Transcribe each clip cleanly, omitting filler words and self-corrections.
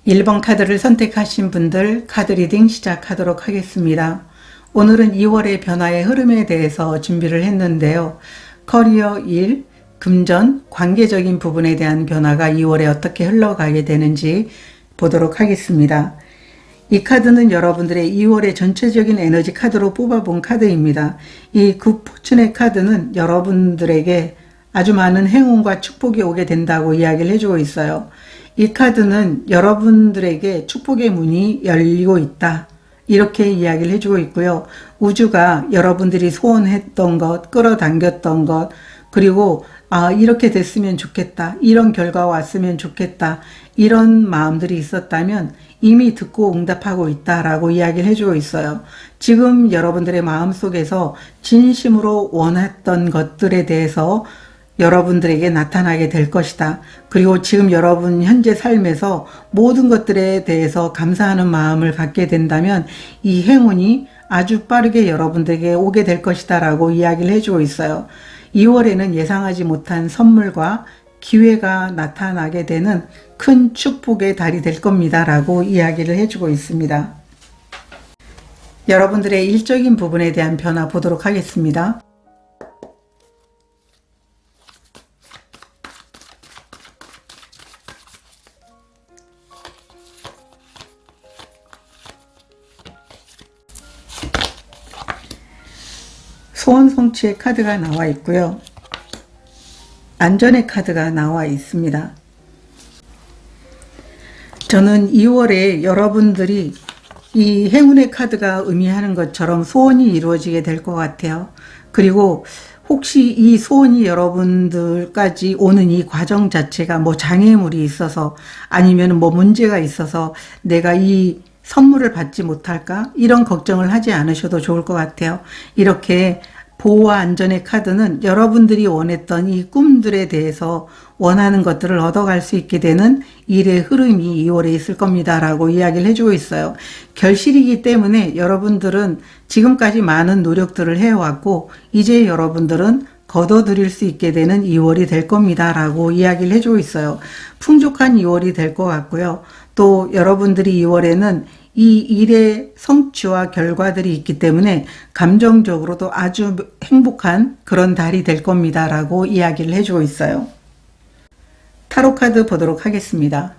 1번 카드를 선택하신 분들 카드 리딩 시작하도록 하겠습니다. 오늘은 2월의 변화의 흐름에 대해서 준비를 했는데요. 커리어, 일, 금전, 관계적인 부분에 대한 변화가 2월에 어떻게 흘러가게 되는지 보도록 하겠습니다. 이 카드는 여러분들의 2월의 전체적인 에너지 카드로 뽑아본 카드입니다. 이 굿포춘의 카드는 여러분들에게 아주 많은 행운과 축복이 오게 된다고 이야기를 해주고 있어요. 이 카드는 여러분들에게 축복의 문이 열리고 있다, 이렇게 이야기를 해주고 있고요. 우주가 여러분들이 소원했던 것, 끌어당겼던 것, 그리고 이렇게 됐으면 좋겠다, 이런 결과가 왔으면 좋겠다, 이런 마음들이 있었다면 이미 듣고 응답하고 있다라고 이야기를 해주고 있어요. 지금 여러분들의 마음속에서 진심으로 원했던 것들에 대해서 여러분들에게 나타나게 될 것이다. 그리고 지금 여러분 현재 삶에서 모든 것들에 대해서 감사하는 마음을 갖게 된다면 이 행운이 아주 빠르게 여러분들에게 오게 될 것이다 라고 이야기를 해주고 있어요. 2월에는 예상하지 못한 선물과 기회가 나타나게 되는 큰 축복의 달이 될 겁니다 라고 이야기를 해주고 있습니다. 여러분들의 일적인 부분에 대한 변화 보도록 하겠습니다. 소원 성취의 카드가 나와 있고요. 안전의 카드가 나와 있습니다. 저는 2월에 여러분들이 이 행운의 카드가 의미하는 것처럼 소원이 이루어지게 될 것 같아요. 그리고 혹시 이 소원이 여러분들까지 오는 이 과정 자체가 뭐 장애물이 있어서 아니면 뭐 문제가 있어서 내가 이 선물을 받지 못할까? 이런 걱정을 하지 않으셔도 좋을 것 같아요. 이렇게 보호와 안전의 카드는 여러분들이 원했던 이 꿈들에 대해서 원하는 것들을 얻어갈 수 있게 되는 일의 흐름이 2월에 있을 겁니다 라고 이야기를 해주고 있어요. 결실이기 때문에 여러분들은 지금까지 많은 노력들을 해왔고 이제 여러분들은 거둬들일 수 있게 되는 2월이 될 겁니다 라고 이야기를 해주고 있어요. 풍족한 2월이 될 것 같고요. 또 여러분들이 2월에는 이 일의 성취와 결과들이 있기 때문에 감정적으로도 아주 행복한 그런 달이 될 겁니다 라고 이야기를 해주고 있어요. 타로 카드 보도록 하겠습니다.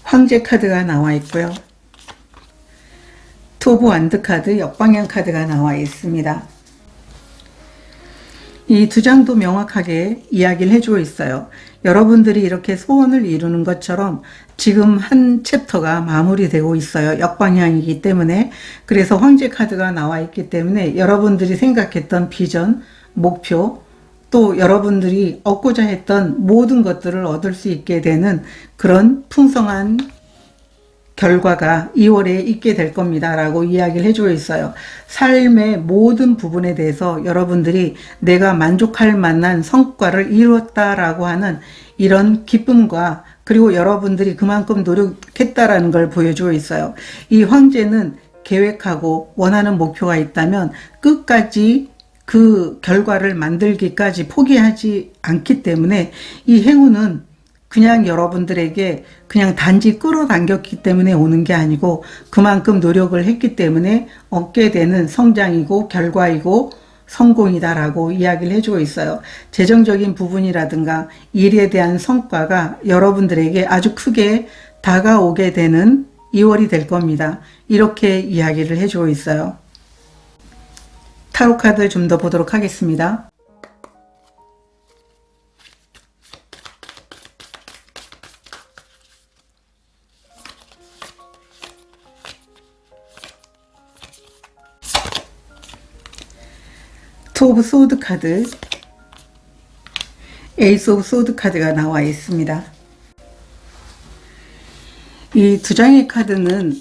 황제 카드가 나와 있고요. 투 오브 완드 카드, 역방향 카드가 나와 있습니다. 이 두 장도 명확하게 이야기를 해주고 있어요. 여러분들이 이렇게 소원을 이루는 것처럼 지금 한 챕터가 마무리되고 있어요. 역방향이기 때문에. 그래서 황제 카드가 나와 있기 때문에 여러분들이 생각했던 비전, 목표, 또 여러분들이 얻고자 했던 모든 것들을 얻을 수 있게 되는 그런 풍성한 결과가 2월에 있게 될 겁니다 라고 이야기를 해주고 있어요. 삶의 모든 부분에 대해서 여러분들이 내가 만족할 만한 성과를 이루었다라고 하는 이런 기쁨과 그리고 여러분들이 그만큼 노력했다라는 걸 보여주고 있어요. 이 황제는 계획하고 원하는 목표가 있다면 끝까지 그 결과를 만들기까지 포기하지 않기 때문에 이 행운은 그냥 여러분들에게 그냥 단지 끌어당겼기 때문에 오는 게 아니고 그만큼 노력을 했기 때문에 얻게 되는 성장이고 결과이고 성공이다라고 이야기를 해주고 있어요. 재정적인 부분이라든가 일에 대한 성과가 여러분들에게 아주 크게 다가오게 되는 2월이 될 겁니다. 이렇게 이야기를 해주고 있어요. 타로 카드 좀 더 보도록 하겠습니다. 투 오브 소드 카드, 에이스 오브 소드 카드가 나와 있습니다. 이 두 장의 카드는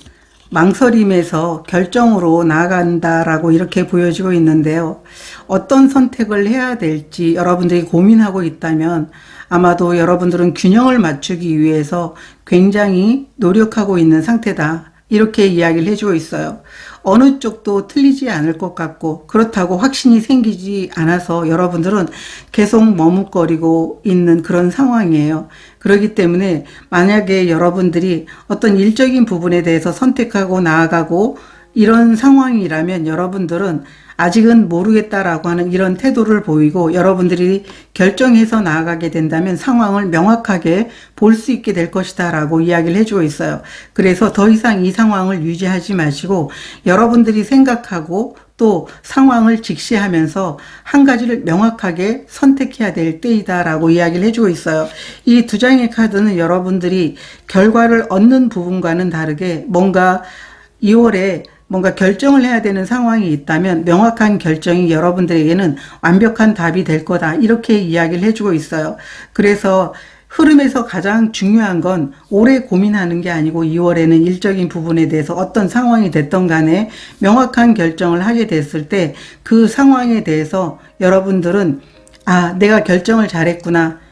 망설임에서 결정으로 나아간다라고 이렇게 보여지고 있는데요. 어떤 선택을 해야 될지 여러분들이 고민하고 있다면 아마도 여러분들은 균형을 맞추기 위해서 굉장히 노력하고 있는 상태다 이렇게 이야기를 해주고 있어요. 어느 쪽도 틀리지 않을 것 같고 그렇다고 확신이 생기지 않아서 여러분들은 계속 머뭇거리고 있는 그런 상황이에요. 그렇기 때문에 만약에 여러분들이 어떤 일적인 부분에 대해서 선택하고 나아가고 이런 상황이라면 여러분들은 아직은 모르겠다라고 하는 이런 태도를 보이고 여러분들이 결정해서 나아가게 된다면 상황을 명확하게 볼 수 있게 될 것이다 라고 이야기를 해주고 있어요. 그래서 더 이상 이 상황을 유지하지 마시고 여러분들이 생각하고 또 상황을 직시하면서 한 가지를 명확하게 선택해야 될 때이다 라고 이야기를 해주고 있어요. 이 두 장의 카드는 여러분들이 결과를 얻는 부분과는 다르게 뭔가 2월에 뭔가 결정을 해야 되는 상황이 있다면 명확한 결정이 여러분들에게는 완벽한 답이 될 거다. 이렇게 이야기를 해주고 있어요. 그래서 흐름에서 가장 중요한 건 오래 고민하는 게 아니고 2월에는 일적인 부분에 대해서 어떤 상황이 됐던 간에 명확한 결정을 하게 됐을 때 그 상황에 대해서 여러분들은 아, 내가 결정을 잘했구나.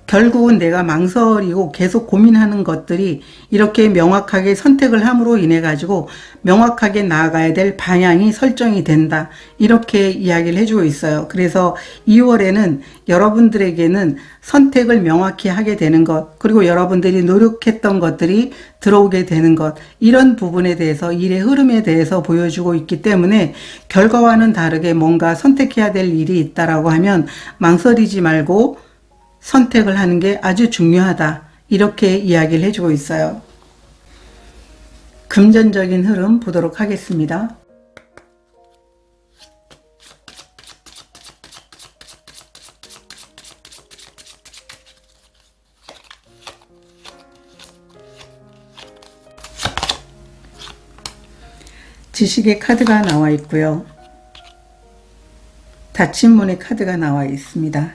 결국은 내가 망설이고 계속 고민하는 것들이 이렇게 명확하게 선택을 함으로 인해 가지고 명확하게 나아가야 될 방향이 설정이 된다. 이렇게 이야기를 해주고 있어요. 그래서 2월에는 여러분들에게는 선택을 명확히 하게 되는 것, 그리고 여러분들이 노력했던 것들이 들어오게 되는 것, 이런 부분에 대해서 일의 흐름에 대해서 보여주고 있기 때문에 결과와는 다르게 뭔가 선택해야 될 일이 있다라고 하면 망설이지 말고 선택을 하는 게 아주 중요하다. 이렇게 이야기를 해주고 있어요. 금전적인 흐름 보도록 하겠습니다. 지식의 카드가 나와 있고요. 닫힌 문의 카드가 나와 있습니다.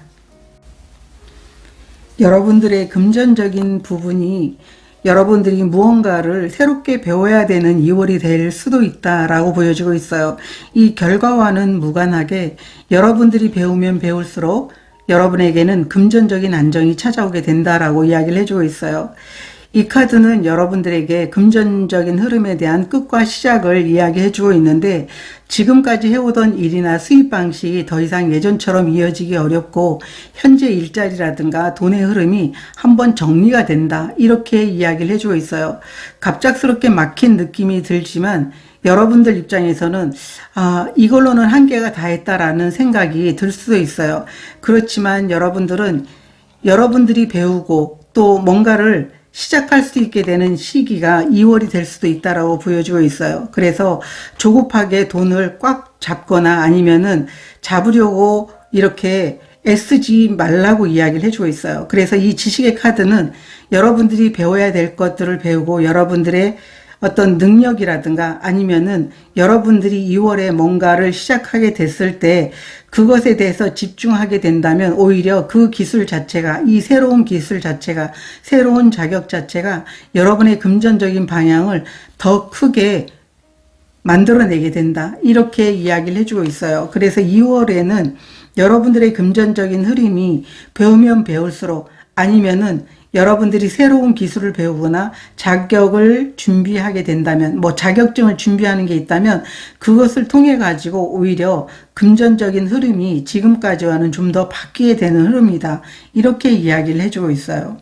여러분들의 금전적인 부분이 여러분들이 무언가를 새롭게 배워야 되는 2월이 될 수도 있다라고 보여지고 있어요. 이 결과와는 무관하게 여러분들이 배우면 배울수록 여러분에게는 금전적인 안정이 찾아오게 된다라고 이야기를 해주고 있어요. 이 카드는 여러분들에게 금전적인 흐름에 대한 끝과 시작을 이야기해 주고 있는데 지금까지 해오던 일이나 수입 방식이 더 이상 예전처럼 이어지기 어렵고 현재 일자리라든가 돈의 흐름이 한번 정리가 된다. 이렇게 이야기를 해주고 있어요. 갑작스럽게 막힌 느낌이 들지만 여러분들 입장에서는 이걸로는 한계가 다 했다라는 생각이 들 수도 있어요. 그렇지만 여러분들은 여러분들이 배우고 또 뭔가를 시작할 수 있게 되는 시기가 2월이 될 수도 있다라고 보여주고 있어요. 그래서 조급하게 돈을 꽉 잡거나 아니면은 잡으려고 이렇게 애쓰지 말라고 이야기를 해주고 있어요. 그래서 이 지식의 카드는 여러분들이 배워야 될 것들을 배우고 여러분들의 어떤 능력이라든가 아니면은 여러분들이 2월에 뭔가를 시작하게 됐을 때 그것에 대해서 집중하게 된다면 오히려 그 기술 자체가 이 새로운 기술 자체가 새로운 자격 자체가 여러분의 금전적인 방향을 더 크게 만들어내게 된다. 이렇게 이야기를 해주고 있어요. 그래서 2월에는 여러분들의 금전적인 흐름이 배우면 배울수록 아니면은 여러분들이 새로운 기술을 배우거나 자격을 준비하게 된다면 뭐 자격증을 준비하는 게 있다면 그것을 통해 가지고 오히려 금전적인 흐름이 지금까지와는 좀 더 바뀌게 되는 흐름이다. 이렇게 이야기를 해주고 있어요.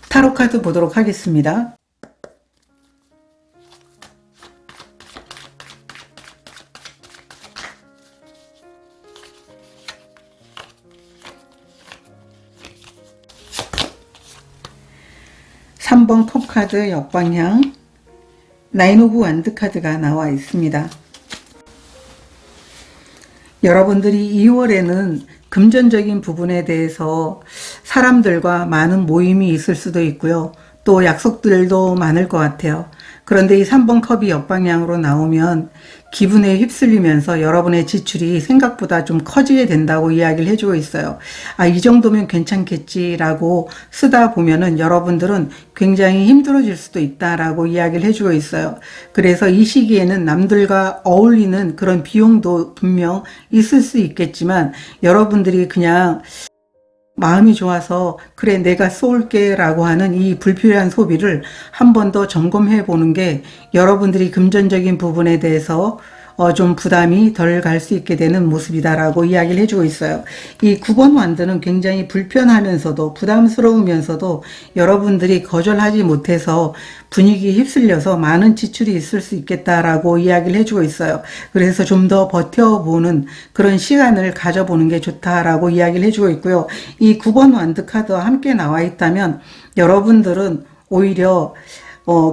타로 카드 보도록 하겠습니다. 3번 컵카드 역방향 나인 오브 완드 카드가 나와 있습니다. 여러분들이 2월에는 금전적인 부분에 대해서 사람들과 많은 모임이 있을 수도 있고요. 또 약속들도 많을 것 같아요. 그런데 이 3번 컵이 역방향으로 나오면 기분에 휩쓸리면서 여러분의 지출이 생각보다 좀 커지게 된다고 이야기를 해주고 있어요. 이 정도면 괜찮겠지라고 쓰다 보면은 여러분들은 굉장히 힘들어질 수도 있다라고 이야기를 해주고 있어요. 그래서 이 시기에는 남들과 어울리는 그런 비용도 분명 있을 수 있겠지만 여러분들이 그냥 마음이 좋아서 그래 내가 쏠게 라고 하는 이 불필요한 소비를 한 번 더 점검해 보는 게 여러분들이 금전적인 부분에 대해서 좀 부담이 덜 갈 수 있게 되는 모습이다라고 이야기를 해주고 있어요. 이 9번 완드는 굉장히 불편하면서도 부담스러우면서도 여러분들이 거절하지 못해서 분위기에 휩쓸려서 많은 지출이 있을 수 있겠다라고 이야기를 해주고 있어요. 그래서 좀 더 버텨보는 그런 시간을 가져보는 게 좋다라고 이야기를 해주고 있고요. 이 9번 완드 카드와 함께 나와 있다면 여러분들은 오히려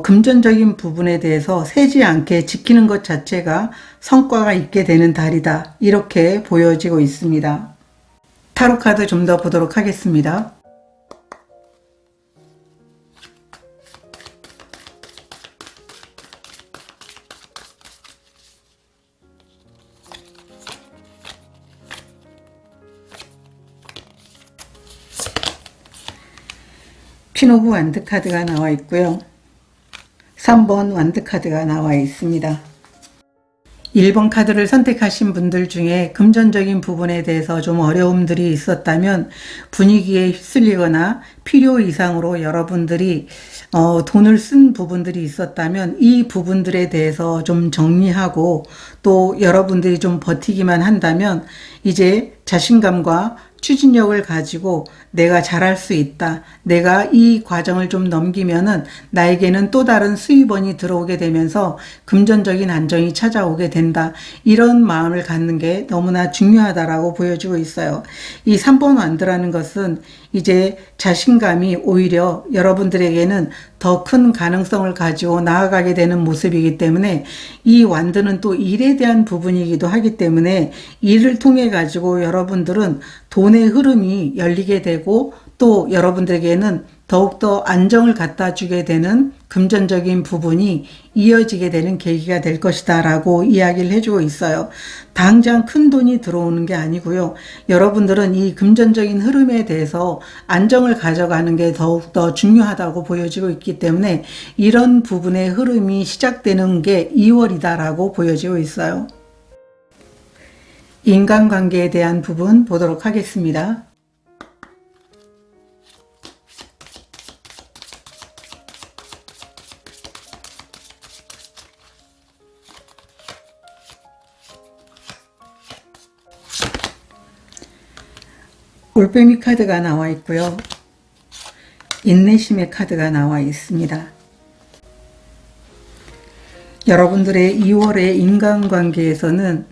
금전적인 부분에 대해서 세지 않게 지키는 것 자체가 성과가 있게 되는 달이다. 이렇게 보여지고 있습니다. 타로 카드 좀 더 보도록 하겠습니다. 퀸 오브 완드 카드가 나와 있고요. 3번 완드 카드가 나와 있습니다. 1번 카드를 선택하신 분들 중에 금전적인 부분에 대해서 좀 어려움들이 있었다면 분위기에 휩쓸리거나 필요 이상으로 여러분들이 돈을 쓴 부분들이 있었다면 이 부분들에 대해서 좀 정리하고 또 여러분들이 좀 버티기만 한다면 이제 자신감과 추진력을 가지고 내가 잘할 수 있다. 내가 이 과정을 좀 넘기면은 나에게는 또 다른 수입원이 들어오게 되면서 금전적인 안정이 찾아오게 된다. 이런 마음을 갖는 게 너무나 중요하다라고 보여주고 있어요. 이 3번 완드라는 것은 이제 자신감이 오히려 여러분들에게는 더 큰 가능성을 가지고 나아가게 되는 모습이기 때문에 이 완드는 또 일에 대한 부분이기도 하기 때문에 일을 통해 가지고 여러분들은 돈의 흐름이 열리게 되고 또 여러분들에게는 더욱더 안정을 갖다 주게 되는 금전적인 부분이 이어지게 되는 계기가 될 것이다 라고 이야기를 해주고 있어요. 당장 큰 돈이 들어오는 게 아니고요. 여러분들은 이 금전적인 흐름에 대해서 안정을 가져가는 게 더욱더 중요하다고 보여지고 있기 때문에 이런 부분의 흐름이 시작되는 게 2월이다 라고 보여지고 있어요. 인간관계에 대한 부분 보도록 하겠습니다. 올빼미 카드가 나와 있고요. 인내심의 카드가 나와 있습니다. 여러분들의 2월의 인간관계에서는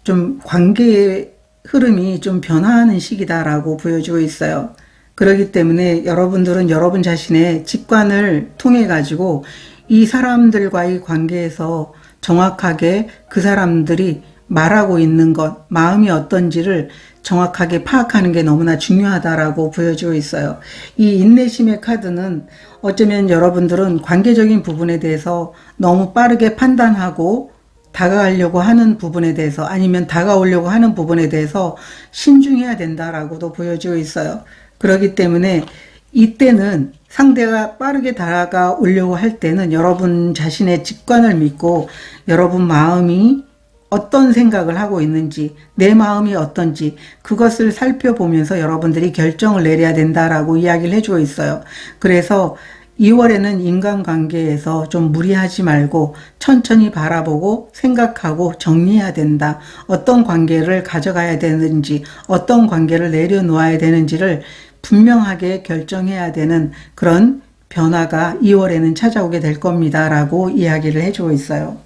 좀 관계의 흐름이 좀 변화하는 시기다라고 보여지고 있어요. 그렇기 때문에 여러분들은 여러분 자신의 직관을 통해 가지고 이 사람들과의 관계에서 정확하게 그 사람들이 말하고 있는 것, 마음이 어떤지를 정확하게 파악하는 게 너무나 중요하다라고 보여지고 있어요. 이 인내심의 카드는 어쩌면 여러분들은 관계적인 부분에 대해서 너무 빠르게 판단하고 다가가려고 하는 부분에 대해서 아니면 다가오려고 하는 부분에 대해서 신중해야 된다라고도 보여지고 있어요. 그렇기 때문에 이때는 상대가 빠르게 다가오려고 할 때는 여러분 자신의 직관을 믿고 여러분 마음이 어떤 생각을 하고 있는지 내 마음이 어떤지 그것을 살펴보면서 여러분들이 결정을 내려야 된다라고 이야기를 해주고 있어요. 그래서 2월에는 인간관계에서 좀 무리하지 말고 천천히 바라보고 생각하고 정리해야 된다. 어떤 관계를 가져가야 되는지 어떤 관계를 내려놓아야 되는지를 분명하게 결정해야 되는 그런 변화가 2월에는 찾아오게 될 겁니다 라고 이야기를 해주고 있어요.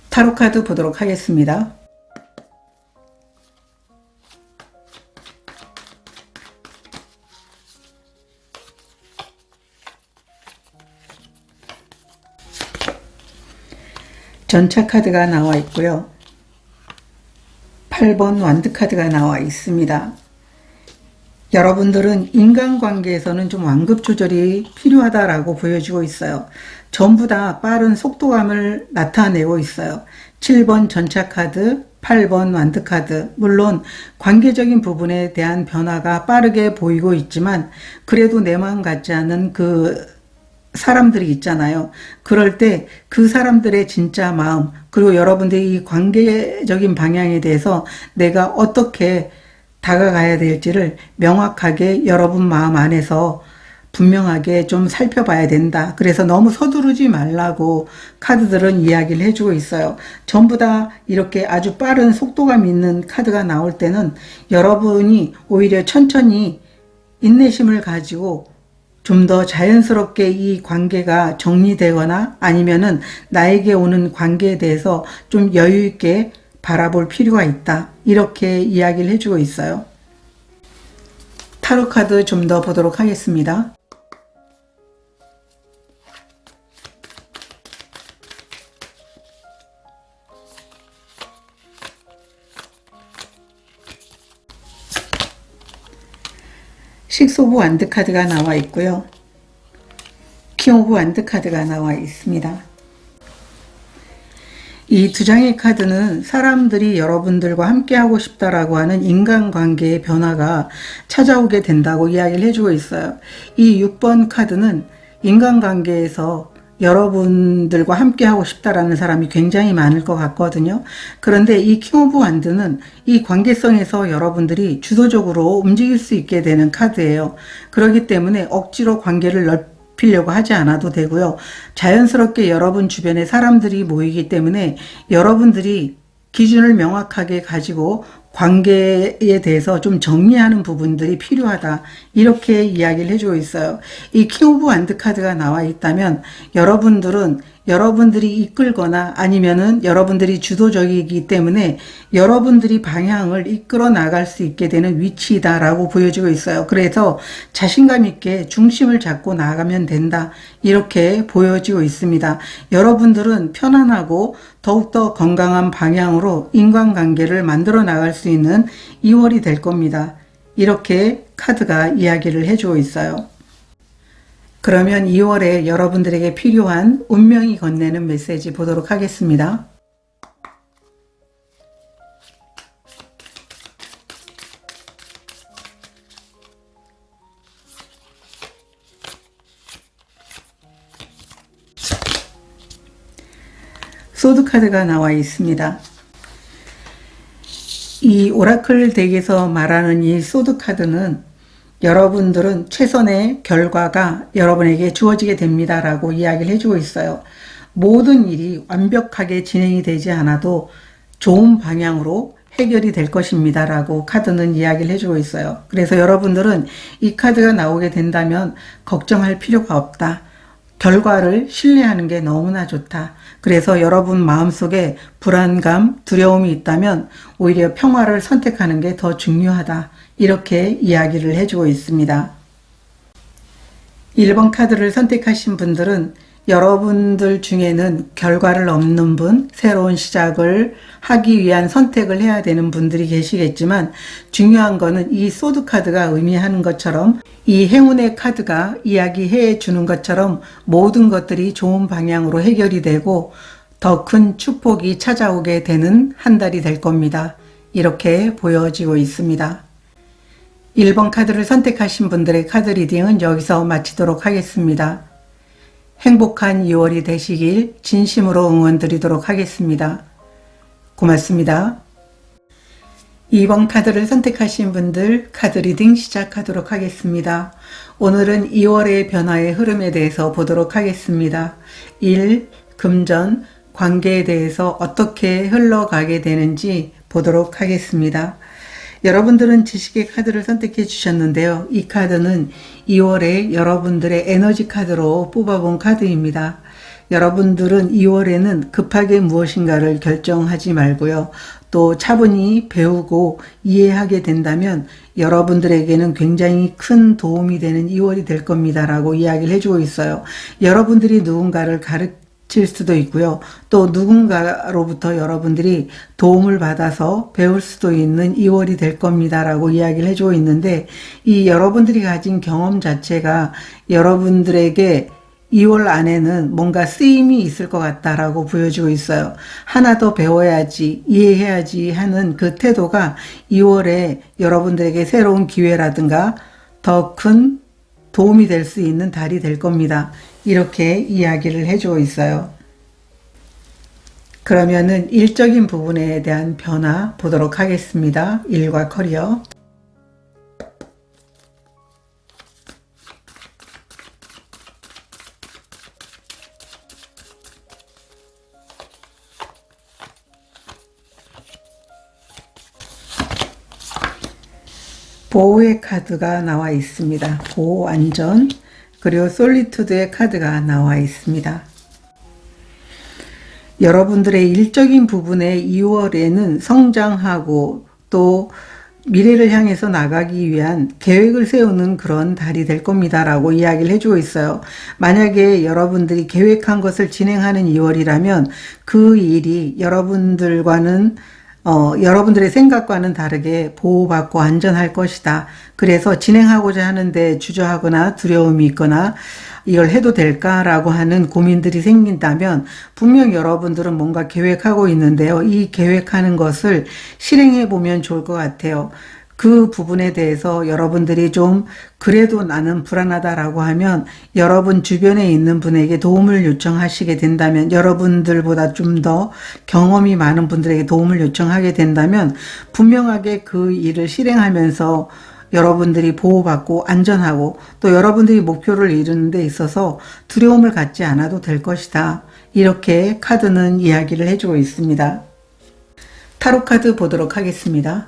타로 카드 보도록 하겠습니다. 전차 카드가 나와 있고요. 8번 완드 카드가 나와 있습니다. 여러분들은 인간관계에서는 좀 완급 조절이 필요하다라고 보여지고 있어요. 전부 다 빠른 속도감을 나타내고 있어요. 7번 전차 카드, 8번 완드 카드. 물론 관계적인 부분에 대한 변화가 빠르게 보이고 있지만 그래도 내 마음 같지 않은 그 사람들이 있잖아요. 그럴 때 그 사람들의 진짜 마음 그리고 여러분들이 이 관계적인 방향에 대해서 내가 어떻게 다가가야 될지를 명확하게 여러분 마음 안에서 분명하게 좀 살펴봐야 된다. 그래서 너무 서두르지 말라고 카드들은 이야기를 해주고 있어요. 전부 다 이렇게 아주 빠른 속도감 있는 카드가 나올 때는 여러분이 오히려 천천히 인내심을 가지고 좀 더 자연스럽게 이 관계가 정리되거나 아니면은 나에게 오는 관계에 대해서 좀 여유 있게 바라볼 필요가 있다. 이렇게 이야기를 해주고 있어요. 타로 카드 좀 더 보도록 하겠습니다. 식스 오브 완드 카드가 나와 있고요. 킹 오브 완드 카드가 나와 있습니다. 이 두 장의 카드는 사람들이 여러분들과 함께 하고 싶다라고 하는 인간관계의 변화가 찾아오게 된다고 이야기를 해주고 있어요. 이 6번 카드는 인간관계에서 여러분들과 함께 하고 싶다라는 사람이 굉장히 많을 것 같거든요. 그런데 이 킹 오브 완드는 이 관계성에서 여러분들이 주도적으로 움직일 수 있게 되는 카드예요. 그렇기 때문에 억지로 관계를 넓히려고 하지 않아도 되고요. 자연스럽게 여러분 주변에 사람들이 모이기 때문에 여러분들이 기준을 명확하게 가지고 관계에 대해서 좀 정리하는 부분들이 필요하다. 이렇게 이야기를 해주고 있어요. 이 킹 오브 완드 카드가 나와 있다면 여러분들은 여러분들이 이끌거나 아니면은 여러분들이 주도적이기 때문에 여러분들이 방향을 이끌어 나갈 수 있게 되는 위치다라고 보여지고 있어요. 그래서 자신감 있게 중심을 잡고 나가면 된다. 이렇게 보여지고 있습니다. 여러분들은 편안하고 더욱더 건강한 방향으로 인간관계를 만들어 나갈 수 있는 2월이 될 겁니다. 이렇게 카드가 이야기를 해주고 있어요. 그러면 2월에 여러분들에게 필요한 운명이 건네는 메시지 보도록 하겠습니다. 소드 카드가 나와 있습니다. 이 오라클 덱에서 말하는 이 소드 카드는 여러분들은 최선의 결과가 여러분에게 주어지게 됩니다 라고 이야기를 해주고 있어요. 모든 일이 완벽하게 진행이 되지 않아도 좋은 방향으로 해결이 될 것입니다 라고 카드는 이야기를 해주고 있어요. 그래서 여러분들은 이 카드가 나오게 된다면 걱정할 필요가 없다. 결과를 신뢰하는 게 너무나 좋다. 그래서 여러분 마음속에 불안감, 두려움이 있다면 오히려 평화를 선택하는 게 더 중요하다. 이렇게 이야기를 해주고 있습니다. 1번 카드를 선택하신 분들은 여러분들 중에는 결과를 얻는 분, 새로운 시작을 하기 위한 선택을 해야 되는 분들이 계시겠지만 중요한 거는 이 소드 카드가 의미하는 것처럼 이 행운의 카드가 이야기해 주는 것처럼 모든 것들이 좋은 방향으로 해결이 되고 더 큰 축복이 찾아오게 되는 한 달이 될 겁니다. 이렇게 보여지고 있습니다. 1번 카드를 선택하신 분들의 카드 리딩은 여기서 마치도록 하겠습니다. 행복한 2월이 되시길 진심으로 응원드리도록 하겠습니다. 고맙습니다. 2번 카드를 선택하신 분들 카드 리딩 시작하도록 하겠습니다. 오늘은 2월의 변화의 흐름에 대해서 보도록 하겠습니다. 1. 금전, 관계에 대해서 어떻게 흘러가게 되는지 보도록 하겠습니다. 여러분들은 지식의 카드를 선택해 주셨는데요. 이 카드는 2월에 여러분들의 에너지 카드로 뽑아본 카드입니다. 여러분들은 2월에는 급하게 무엇인가를 결정하지 말고요. 또 차분히 배우고 이해하게 된다면 여러분들에게는 굉장히 큰 도움이 되는 2월이 될 겁니다. 라고 이야기를 해주고 있어요. 여러분들이 누군가를 가르칠 수도 있고요. 또 누군가로부터 여러분들이 도움을 받아서 배울 수도 있는 2월이 될 겁니다. 라고 이야기를 해주고 있는데 이 여러분들이 가진 경험 자체가 여러분들에게 2월 안에는 뭔가 쓰임이 있을 것 같다라고 보여지고 있어요. 하나 더 배워야지, 이해해야지 하는 그 태도가 2월에 여러분들에게 새로운 기회라든가 더 큰 도움이 될 수 있는 달이 될 겁니다. 이렇게 이야기를 해주고 있어요. 그러면은 일적인 부분에 대한 변화 보도록 하겠습니다. 일과 커리어. 보호의 카드가 나와 있습니다. 보호 안전, 그리고 솔리투드의 카드가 나와 있습니다. 여러분들의 일적인 부분에 2월에는 성장하고 또 미래를 향해서 나가기 위한 계획을 세우는 그런 달이 될 겁니다 라고 이야기를 해주고 있어요. 만약에 여러분들이 계획한 것을 진행하는 2월이라면 그 일이 여러분들과는 여러분들의 생각과는 다르게 보호받고 안전할 것이다. 그래서 진행하고자 하는데 주저하거나 두려움이 있거나 이걸 해도 될까라고 하는 고민들이 생긴다면 분명 여러분들은 뭔가 계획하고 있는데요. 이 계획하는 것을 실행해 보면 좋을 것 같아요. 그 부분에 대해서 여러분들이 좀 그래도 나는 불안하다라고 하면 여러분 주변에 있는 분에게 도움을 요청하시게 된다면, 여러분들보다 좀 더 경험이 많은 분들에게 도움을 요청하게 된다면 분명하게 그 일을 실행하면서 여러분들이 보호받고 안전하고 또 여러분들이 목표를 이루는 데 있어서 두려움을 갖지 않아도 될 것이다. 이렇게 카드는 이야기를 해주고 있습니다. 타로 카드 보도록 하겠습니다.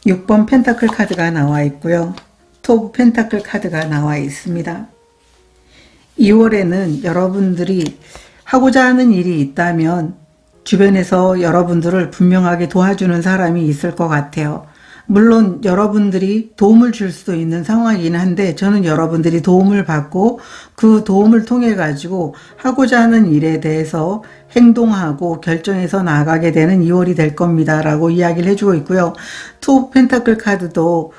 육 번 펜타클 카드가 나와 있고요. 투 펜타클 카드가 나와 있습니다. 2월에는 여러분들이 하고자 하는 일이 있다면 주변에서 여러분들을 분명하게 도와주는 사람이 있을 것 같아요. 물론 여러분들이 도움을 줄 수도 있는 상황이긴 한데 저는 여러분들이 도움을 받고 그 도움을 통해 가지고 하고자 하는 일에 대해서 행동하고 결정해서 나아가게 되는 2월이 될 겁니다 라고 이야기를 해주고 있고요. 투 펜타클 카드도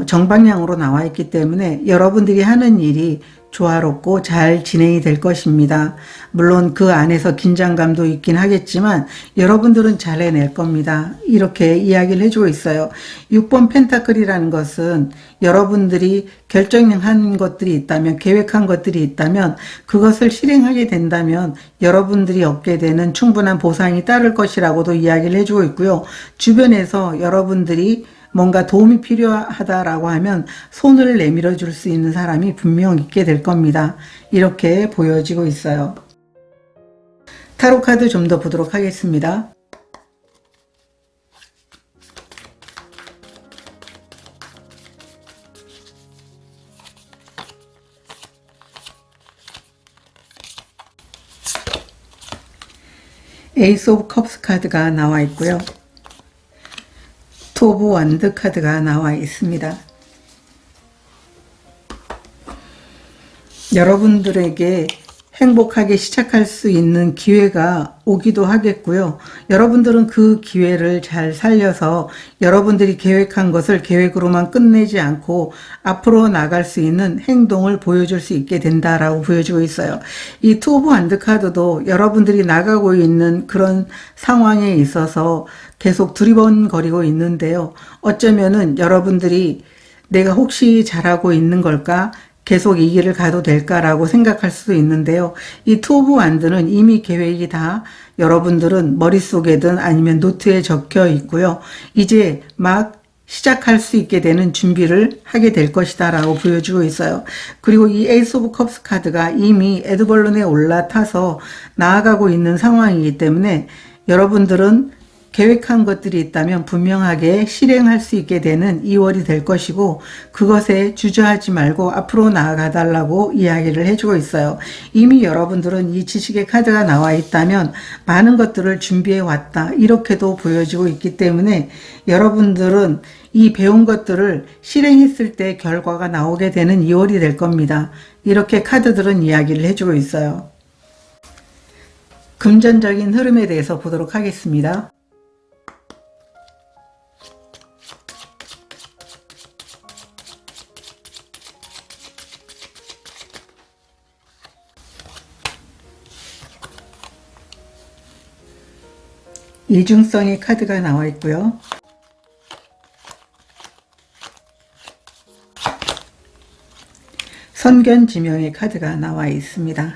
정방향으로 나와 있기 때문에 여러분들이 하는 일이 조화롭고 잘 진행이 될 것입니다. 물론 그 안에서 긴장감도 있긴 하겠지만 여러분들은 잘 해낼 겁니다. 이렇게 이야기를 해주고 있어요. 6번 펜타클이라는 것은 여러분들이 결정한 것들이 있다면, 계획한 것들이 있다면 그것을 실행하게 된다면 여러분들이 얻게 되는 충분한 보상이 따를 것이라고도 이야기를 해주고 있고요. 주변에서 여러분들이 뭔가 도움이 필요하다라고 하면 손을 내밀어 줄 수 있는 사람이 분명 있게 될 겁니다. 이렇게 보여지고 있어요. 타로 카드 좀 더 보도록 하겠습니다. 에이스 오브 컵스 카드가 나와 있고요. 투 오브 완드 카드가 나와 있습니다. 여러분들에게 행복하게 시작할 수 있는 기회가 오기도 하겠고요. 여러분들은 그 기회를 잘 살려서 여러분들이 계획한 것을 계획으로만 끝내지 않고 앞으로 나갈 수 있는 행동을 보여줄 수 있게 된다라고 보여주고 있어요. 이 투 오브 완드 카드도 여러분들이 나가고 있는 그런 상황에 있어서 계속 두리번거리고 있는데요. 어쩌면은 여러분들이 내가 혹시 잘하고 있는 걸까? 계속 이 길을 가도 될까라고 생각할 수도 있는데요. 이 투 오브 완드는 이미 계획이 다 여러분들은 머릿속에든 아니면 노트에 적혀 있고요. 이제 막 시작할 수 있게 되는 준비를 하게 될 것이다 라고 보여주고 있어요. 그리고 이 에이스 오브 컵스 카드가 이미 에드벌룬에 올라타서 나아가고 있는 상황이기 때문에 여러분들은 계획한 것들이 있다면 분명하게 실행할 수 있게 되는 2월이 될 것이고 그것에 주저하지 말고 앞으로 나아가 달라고 이야기를 해주고 있어요. 이미 여러분들은 이 지식의 카드가 나와 있다면 많은 것들을 준비해 왔다 이렇게도 보여지고 있기 때문에 여러분들은 이 배운 것들을 실행했을 때 결과가 나오게 되는 2월이 될 겁니다. 이렇게 카드들은 이야기를 해주고 있어요. 금전적인 흐름에 대해서 보도록 하겠습니다. 이중성의 카드가 나와 있고요. 선견지명의 카드가 나와 있습니다.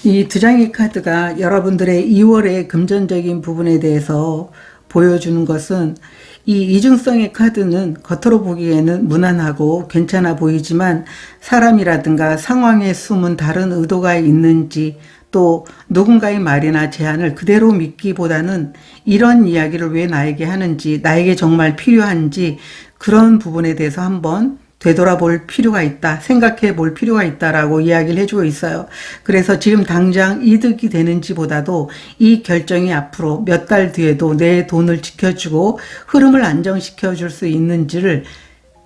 이 두 장의 카드가 여러분들의 2월의 금전적인 부분에 대해서 보여주는 것은 이 이중성의 카드는 겉으로 보기에는 무난하고 괜찮아 보이지만 사람이라든가 상황에 숨은 다른 의도가 있는지 또 누군가의 말이나 제안을 그대로 믿기보다는 이런 이야기를 왜 나에게 하는지, 나에게 정말 필요한지 그런 부분에 대해서 한번 되돌아볼 필요가 있다, 생각해 볼 필요가 있다라고 이야기를 해주고 있어요. 그래서 지금 당장 이득이 되는지보다도 이 결정이 앞으로 몇 달 뒤에도 내 돈을 지켜주고 흐름을 안정시켜 줄 수 있는지를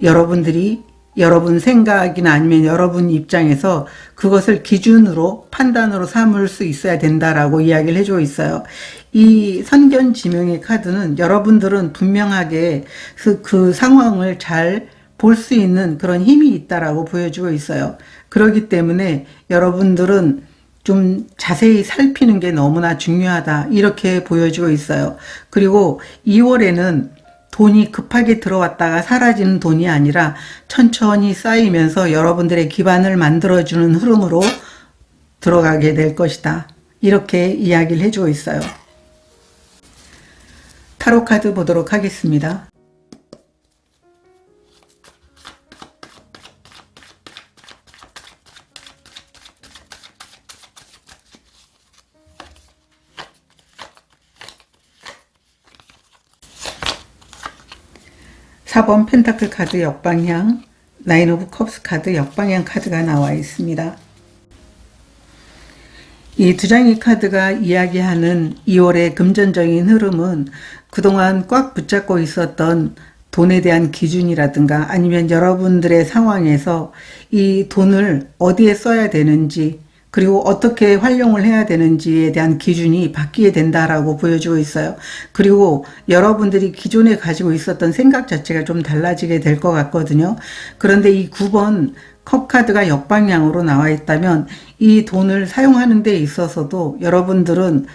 여러분들이 여러분 생각이나 아니면 여러분 입장에서 그것을 기준으로 판단으로 삼을 수 있어야 된다라고 이야기를 해주고 있어요. 이 선견지명의 카드는 여러분들은 분명하게 그 상황을 잘 볼 수 있는 그런 힘이 있다라고 보여주고 있어요. 그렇기 때문에 여러분들은 좀 자세히 살피는 게 너무나 중요하다 이렇게 보여주고 있어요. 그리고 2월에는 돈이 급하게 들어왔다가 사라지는 돈이 아니라 천천히 쌓이면서 여러분들의 기반을 만들어주는 흐름으로 들어가게 될 것이다. 이렇게 이야기를 해주고 있어요. 타로 카드 보도록 하겠습니다. (4번) 펜타클 카드 역방향, 나인 오브 컵스 카드 역방향 카드가 나와 있습니다. 이 두 장의 카드가 이야기하는 2월의 금전적인 흐름은 그동안 꽉 붙잡고 있었던 돈에 대한 기준이라든가 아니면 여러분들의 상황에서 이 돈을 어디에 써야 되는지 그리고 어떻게 활용을 해야 되는지에 대한 기준이 바뀌게 된다라고 보여주고 있어요. 그리고 여러분들이 기존에 가지고 있었던 생각 자체가 좀 달라지게 될 것 같거든요. 그런데 이 9번 컵 카드가 역방향으로 나와 있다면 이 돈을 사용하는 데 있어서도 여러분들은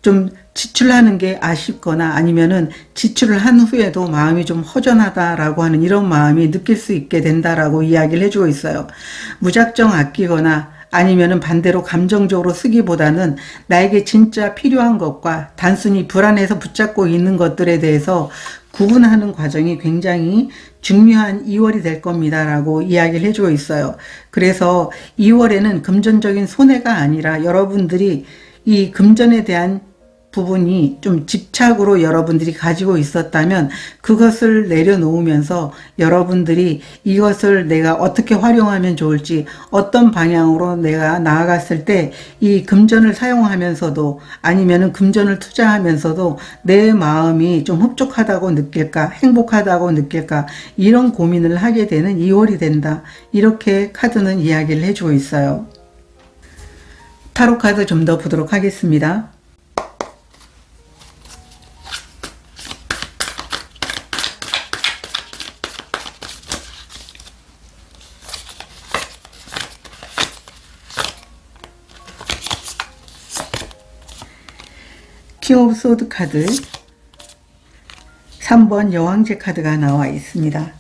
좀 지출하는 게 아쉽거나 아니면은 지출을 한 후에도 마음이 좀 허전하다라고 하는 이런 마음이 느낄 수 있게 된다라고 이야기를 해주고 있어요. 무작정 아끼거나 아니면은 반대로 감정적으로 쓰기보다는 나에게 진짜 필요한 것과 단순히 불안해서 붙잡고 있는 것들에 대해서 구분하는 과정이 굉장히 중요한 2월이 될 겁니다 라고 이야기를 해주고 있어요. 그래서 2월에는 금전적인 손해가 아니라 여러분들이 이 금전에 대한 부분이 좀 집착으로 여러분들이 가지고 있었다면 그것을 내려놓으면서 여러분들이 이것을 내가 어떻게 활용하면 좋을지 어떤 방향으로 내가 나아갔을 때 이 금전을 사용하면서도 아니면은 금전을 투자하면서도 내 마음이 좀 흡족하다고 느낄까 행복하다고 느낄까 이런 고민을 하게 되는 2월이 된다 이렇게 카드는 이야기를 해주고 있어요. 타로 카드 좀 더 보도록 하겠습니다. 킹 오브 소드 카드 3번 여왕제 카드가 나와 있습니다.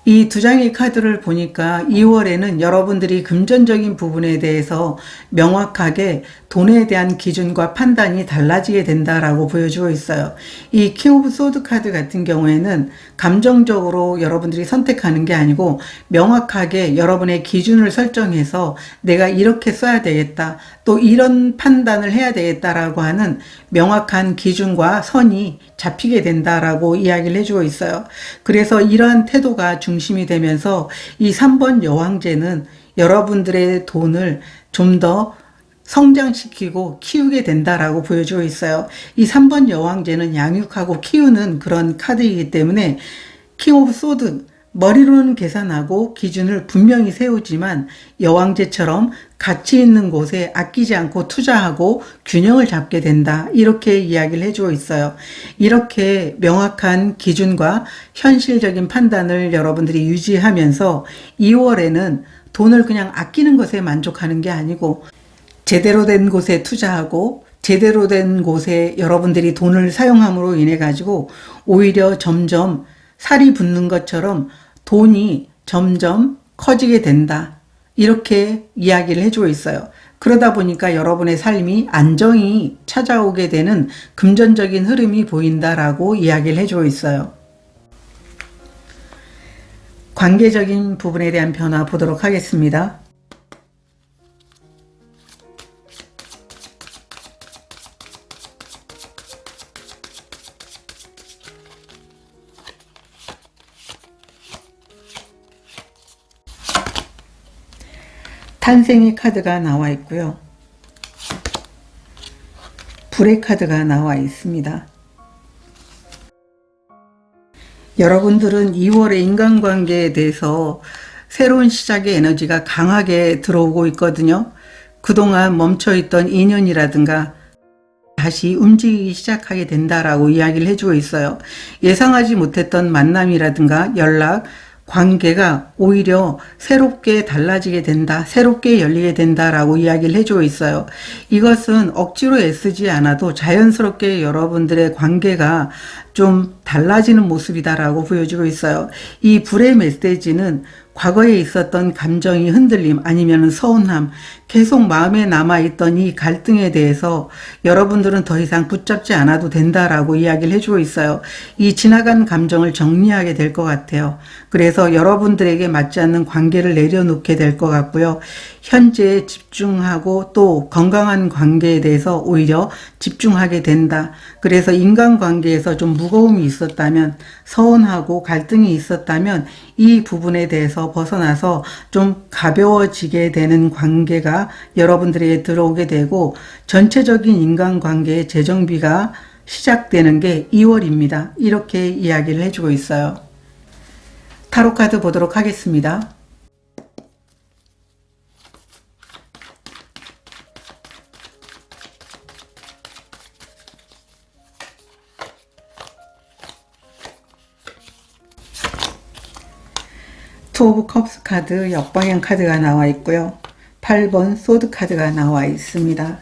이 두 장의 카드를 보니까 2월에는 여러분들이 금전적인 부분에 대해서 명확하게 돈에 대한 기준과 판단이 달라지게 된다라고 보여주고 있어요. 이 킹 오브 소드 카드 같은 경우에는 감정적으로 여러분들이 선택하는 게 아니고 명확하게 여러분의 기준을 설정해서 내가 이렇게 써야 되겠다 또 이런 판단을 해야 되겠다라고 하는 명확한 기준과 선이 잡히게 된다라고 이야기를 해주고 있어요. 그래서 이러한 태도가 중심이 되면서 이 3번 여왕제는 여러분들의 돈을 좀 더 성장시키고 키우게 된다라고 보여주고 있어요. 이 3번 여왕제는 양육하고 키우는 그런 카드이기 때문에 킹 오브 소드 머리로는 계산하고 기준을 분명히 세우지만 여왕제처럼 가치 있는 곳에 아끼지 않고 투자하고 균형을 잡게 된다 이렇게 이야기를 해주고 있어요. 이렇게 명확한 기준과 현실적인 판단을 여러분들이 유지하면서 2월에는 돈을 그냥 아끼는 것에 만족하는 게 아니고 제대로 된 곳에 투자하고 제대로 된 곳에 여러분들이 돈을 사용함으로 인해 가지고 오히려 점점 살이 붙는 것처럼 돈이 점점 커지게 된다. 이렇게 이야기를 해주고 있어요. 그러다 보니까 여러분의 삶이 안정이 찾아오게 되는 금전적인 흐름이 보인다라고 이야기를 해주고 있어요. 관계적인 부분에 대한 변화 보도록 하겠습니다. 탄생의 카드가 나와 있고요. 불의 카드가 나와 있습니다. 여러분들은 2월의 인간관계에 대해서 새로운 시작의 에너지가 강하게 들어오고 있거든요. 그동안 멈춰있던 인연이라든가 다시 움직이기 시작하게 된다라고 이야기를 해주고 있어요. 예상하지 못했던 만남이라든가 연락, 관계가 오히려 새롭게 달라지게 된다, 새롭게 열리게 된다라고 이야기를 해주고 있어요. 이것은 억지로 애쓰지 않아도 자연스럽게 여러분들의 관계가 좀 달라지는 모습이다라고 보여주고 있어요. 이 불의 메시지는 과거에 있었던 감정이 흔들림 아니면 서운함, 계속 마음에 남아있던 이 갈등에 대해서 여러분들은 더 이상 붙잡지 않아도 된다라고 이야기를 해주고 있어요. 이 지나간 감정을 정리하게 될 것 같아요. 그래서 여러분들에게 맞지 않는 관계를 내려놓게 될 것 같고요. 현재에 집중하고 또 건강한 관계에 대해서 오히려 집중하게 된다. 그래서 인간관계에서 좀 무거움이 있었다면, 서운하고 갈등이 있었다면 이 부분에 대해서 벗어나서 좀 가벼워지게 되는 관계가 여러분들에게 들어오게 되고, 전체적인 인간관계의 재정비가 시작되는 게 2월입니다. 이렇게 이야기를 해주고 있어요. 타로카드 보도록 하겠습니다. 투 오브 컵스 카드 역방향 카드가 나와 있고요. 8번 소드 카드가 나와 있습니다.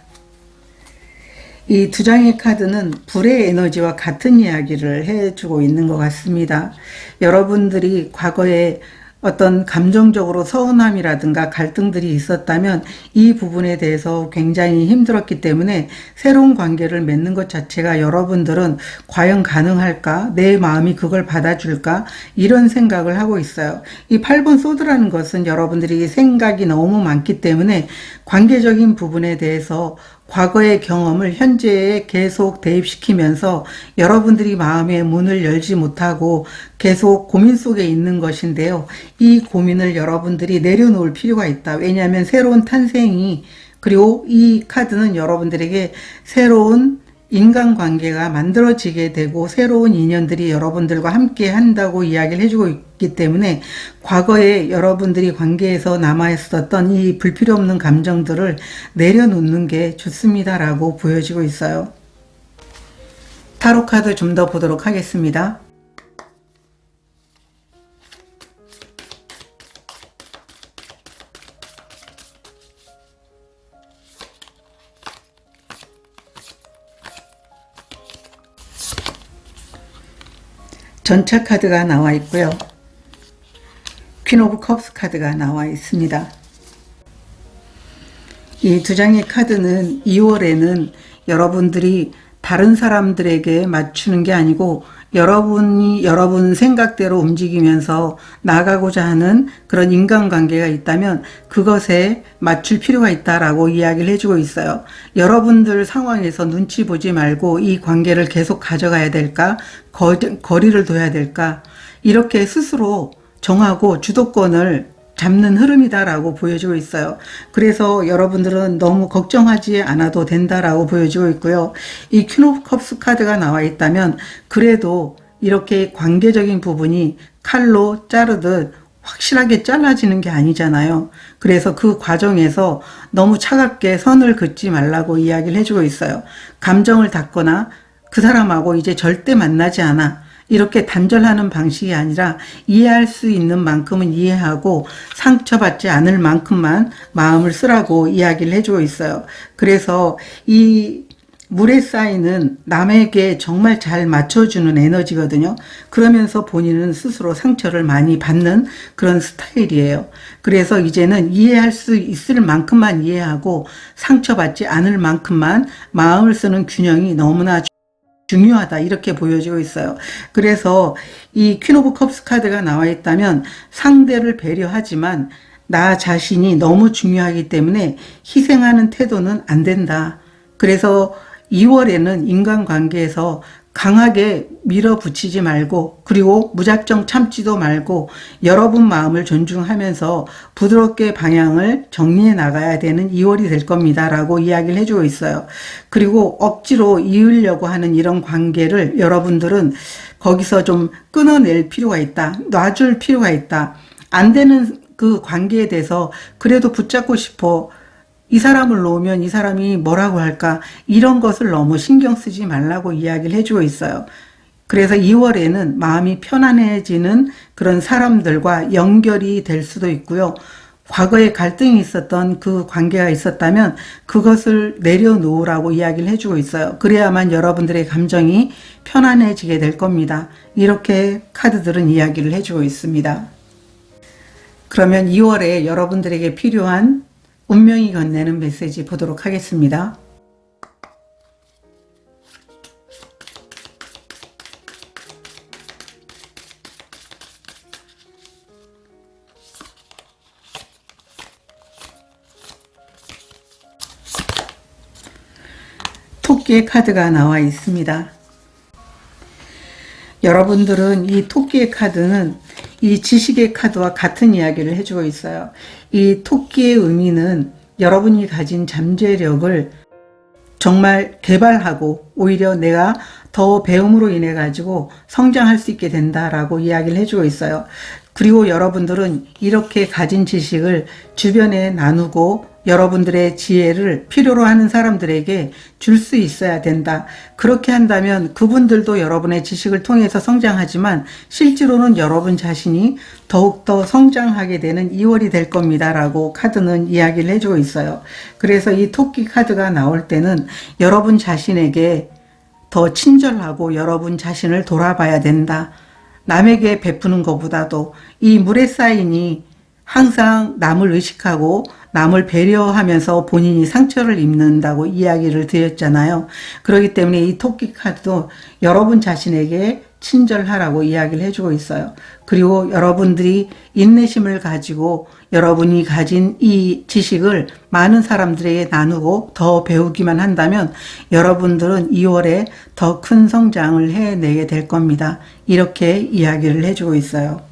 이 두 장의 카드는 불의 에너지와 같은 이야기를 해주고 있는 것 같습니다. 여러분들이 과거에 어떤 감정적으로 서운함이라든가 갈등들이 있었다면 이 부분에 대해서 굉장히 힘들었기 때문에 새로운 관계를 맺는 것 자체가 여러분들은 과연 가능할까? 내 마음이 그걸 받아줄까? 이런 생각을 하고 있어요. 이 8번 소드라는 것은 여러분들이 생각이 너무 많기 때문에 관계적인 부분에 대해서 과거의 경험을 현재에 계속 대입시키면서 여러분들이 마음의 문을 열지 못하고 계속 고민 속에 있는 것인데요. 이 고민을 여러분들이 내려놓을 필요가 있다. 왜냐하면 새로운 탄생이, 그리고 이 카드는 여러분들에게 새로운 인간관계가 만들어지게 되고 새로운 인연들이 여러분들과 함께 한다고 이야기를 해주고 있기 때문에 과거에 여러분들이 관계에서 남아있었던 이 불필요 없는 감정들을 내려놓는 게 좋습니다라고 보여지고 있어요. 타로카드 좀 더 보도록 하겠습니다. 전차 카드가 나와 있고요. 퀸 오브 컵스 카드가 나와 있습니다. 이 두 장의 카드는 2월에는 여러분들이 다른 사람들에게 맞추는 게 아니고 여러분이 여러분 생각대로 움직이면서 나가고자 하는 그런 인간관계가 있다면 그것에 맞출 필요가 있다라고 이야기를 해주고 있어요. 여러분들 상황에서 눈치 보지 말고 이 관계를 계속 가져가야 될까? 거리를 둬야 될까? 이렇게 스스로 정하고 주도권을 잡는 흐름이다라고 보여지고 있어요. 그래서 여러분들은 너무 걱정하지 않아도 된다라고 보여지고 있고요. 이 퀸 오브 컵스 카드가 나와 있다면 그래도 이렇게 관계적인 부분이 칼로 자르듯 확실하게 잘라지는 게 아니잖아요. 그래서 그 과정에서 너무 차갑게 선을 긋지 말라고 이야기를 해주고 있어요. 감정을 닫거나 그 사람하고 이제 절대 만나지 않아, 이렇게 단절하는 방식이 아니라 이해할 수 있는 만큼은 이해하고 상처받지 않을 만큼만 마음을 쓰라고 이야기를 해주고 있어요. 그래서 이 물에 쌓이는 남에게 정말 잘 맞춰주는 에너지거든요. 그러면서 본인은 스스로 상처를 많이 받는 그런 스타일이에요. 그래서 이제는 이해할 수 있을 만큼만 이해하고 상처받지 않을 만큼만 마음을 쓰는 균형이 너무나 중요하다, 이렇게 보여지고 있어요. 그래서 이 퀸 오브 컵스 카드가 나와 있다면 상대를 배려하지만 나 자신이 너무 중요하기 때문에 희생하는 태도는 안 된다. 그래서 2월에는 인간관계에서 강하게 밀어붙이지 말고, 그리고 무작정 참지도 말고 여러분 마음을 존중하면서 부드럽게 방향을 정리해 나가야 되는 2월이 될 겁니다 라고 이야기를 해주고 있어요. 그리고 억지로 이으려고 하는 이런 관계를 여러분들은 거기서 좀 끊어낼 필요가 있다, 놔줄 필요가 있다. 안 되는 그 관계에 대해서 그래도 붙잡고 싶어, 이 사람을 놓으면 이 사람이 뭐라고 할까, 이런 것을 너무 신경 쓰지 말라고 이야기를 해주고 있어요. 그래서 2월에는 마음이 편안해지는 그런 사람들과 연결이 될 수도 있고요. 과거에 갈등이 있었던 그 관계가 있었다면 그것을 내려놓으라고 이야기를 해주고 있어요. 그래야만 여러분들의 감정이 편안해지게 될 겁니다. 이렇게 카드들은 이야기를 해주고 있습니다. 그러면 2월에 여러분들에게 필요한 운명이 건네는 메시지 보도록 하겠습니다. 토끼의 카드가 나와 있습니다. 여러분들은 이 토끼의 카드는 이 지식의 카드와 같은 이야기를 해주고 있어요. 이 토끼의 의미는 여러분이 가진 잠재력을 정말 개발하고 오히려 내가 더 배움으로 인해 가지고 성장할 수 있게 된다라고 이야기를 해주고 있어요. 그리고 여러분들은 이렇게 가진 지식을 주변에 나누고 여러분들의 지혜를 필요로 하는 사람들에게 줄 수 있어야 된다. 그렇게 한다면 그분들도 여러분의 지식을 통해서 성장하지만 실제로는 여러분 자신이 더욱더 성장하게 되는 2월이 될 겁니다 라고 카드는 이야기를 해주고 있어요. 그래서 이 토끼 카드가 나올 때는 여러분 자신에게 더 친절하고 여러분 자신을 돌아봐야 된다. 남에게 베푸는 것보다도 이 물에 쌓이니 항상 남을 의식하고 남을 배려하면서 본인이 상처를 입는다고 이야기를 드렸잖아요. 그렇기 때문에 이 토끼 카드도 여러분 자신에게 친절하라고 이야기를 해주고 있어요. 그리고 여러분들이 인내심을 가지고 여러분이 가진 이 지식을 많은 사람들에게 나누고 더 배우기만 한다면 여러분들은 2월에 더 큰 성장을 해내게 될 겁니다. 이렇게 이야기를 해주고 있어요.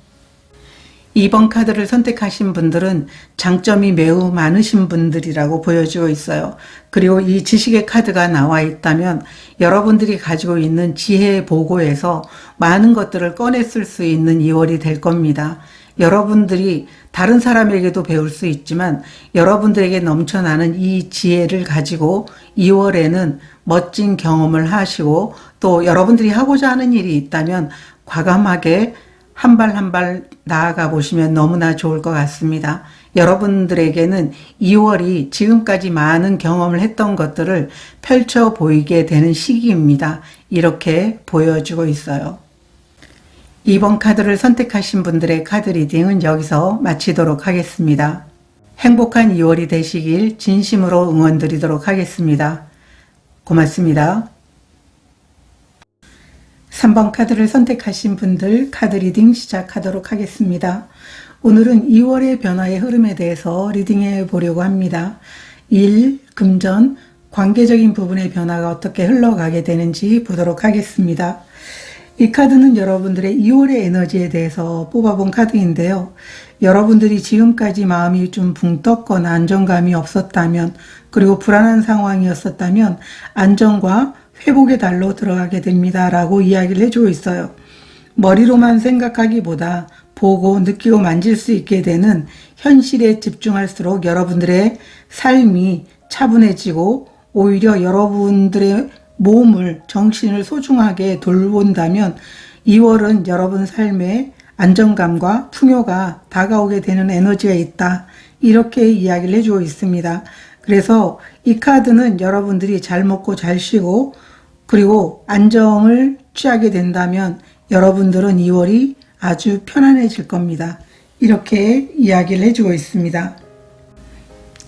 2번 카드를 선택하신 분들은 장점이 매우 많으신 분들이라고 보여지고 있어요. 그리고 이 지식의 카드가 나와 있다면 여러분들이 가지고 있는 지혜 보고에서 많은 것들을 꺼냈을 수 있는 2월이 될 겁니다. 여러분들이 다른 사람에게도 배울 수 있지만 여러분들에게 넘쳐나는 이 지혜를 가지고 2월에는 멋진 경험을 하시고 또 여러분들이 하고자 하는 일이 있다면 과감하게 한 발 한 발 나아가 보시면 너무나 좋을 것 같습니다. 여러분들에게는 2월이 지금까지 많은 경험을 했던 것들을 펼쳐 보이게 되는 시기입니다. 이렇게 보여주고 있어요. 2번 카드를 선택하신 분들의 카드 리딩은 여기서 마치도록 하겠습니다. 행복한 2월이 되시길 진심으로 응원드리도록 하겠습니다. 고맙습니다. 3번 카드를 선택하신 분들 카드 리딩 시작하도록 하겠습니다. 오늘은 2월의 변화의 흐름에 대해서 리딩해 보려고 합니다. 일, 금전, 관계적인 부분의 변화가 어떻게 흘러가게 되는지 보도록 하겠습니다. 이 카드는 여러분들의 2월의 에너지에 대해서 뽑아본 카드인데요. 여러분들이 지금까지 마음이 좀 붕 떴거나 안정감이 없었다면, 그리고 불안한 상황이었었다면 안정과 회복의 달로 들어가게 됩니다 라고 이야기를 해주고 있어요. 머리로만 생각하기보다 보고 느끼고 만질 수 있게 되는 현실에 집중할수록 여러분들의 삶이 차분해지고 오히려 여러분들의 몸을, 정신을 소중하게 돌본다면 2월은 여러분 삶에 안정감과 풍요가 다가오게 되는 에너지가 있다. 이렇게 이야기를 해주고 있습니다. 그래서 이 카드는 여러분들이 잘 먹고 잘 쉬고 그리고 안정을 취하게 된다면 여러분들은 2월이 아주 편안해질 겁니다. 이렇게 이야기를 해주고 있습니다.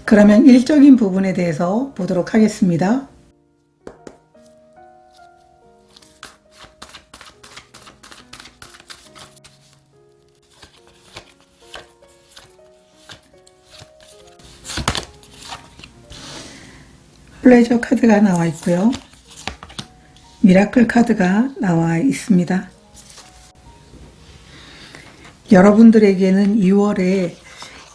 그러면 일적인 부분에 대해서 보도록 하겠습니다. 플레저 카드가 나와 있고요. 미라클 카드가 나와 있습니다. 여러분들에게는 2월에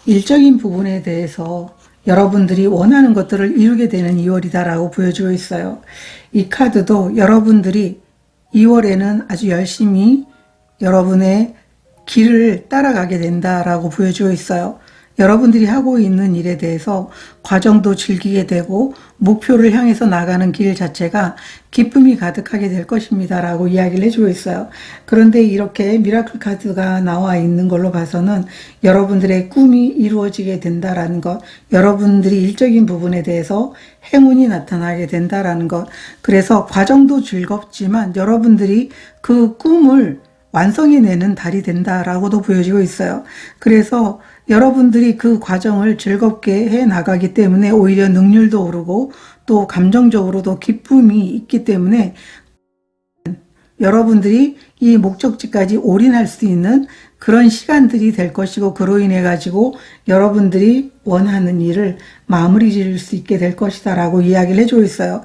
일적인 부분에 대해서 여러분들이 원하는 것들을 이루게 되는 2월이다라고 보여주고 있어요. 이 카드도 여러분들이 2월에는 아주 열심히 여러분의 길을 따라가게 된다라고 보여주고 있어요. 여러분들이 하고 있는 일에 대해서 과정도 즐기게 되고 목표를 향해서 나가는 길 자체가 기쁨이 가득하게 될 것입니다 라고 이야기를 해주고 있어요. 그런데 이렇게 미라클 카드가 나와 있는 걸로 봐서는 여러분들의 꿈이 이루어지게 된다라는 것, 여러분들이 일적인 부분에 대해서 행운이 나타나게 된다라는 것, 그래서 과정도 즐겁지만 여러분들이 그 꿈을 완성해내는 달이 된다라고도 보여지고 있어요. 그래서 여러분들이 그 과정을 즐겁게 해 나가기 때문에 오히려 능률도 오르고 또 감정적으로도 기쁨이 있기 때문에 여러분들이 이 목적지까지 올인할 수 있는 그런 시간들이 될 것이고 그로 인해 가지고 여러분들이 원하는 일을 마무리 지을 수 있게 될 것이다 라고 이야기를 해주고 있어요.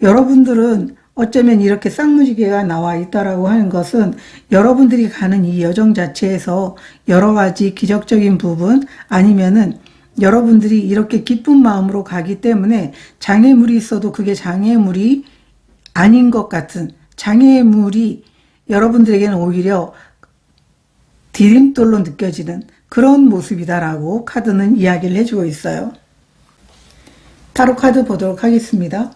여러분들은 어쩌면 이렇게 쌍무지개가 나와 있다라고 하는 것은 여러분들이 가는 이 여정 자체에서 여러 가지 기적적인 부분 아니면은 여러분들이 이렇게 기쁜 마음으로 가기 때문에 장애물이 있어도 그게 장애물이 아닌 것 같은, 장애물이 여러분들에게는 오히려 디딤돌로 느껴지는 그런 모습이다라고 카드는 이야기를 해주고 있어요. 타로 카드 보도록 하겠습니다.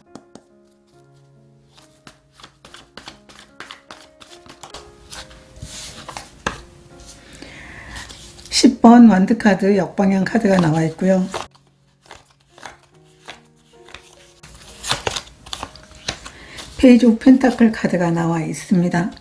10번 완드 카드 역방향 카드가 나와 있고요. 페이지 오브 펜타클 카드가 나와 있습니다.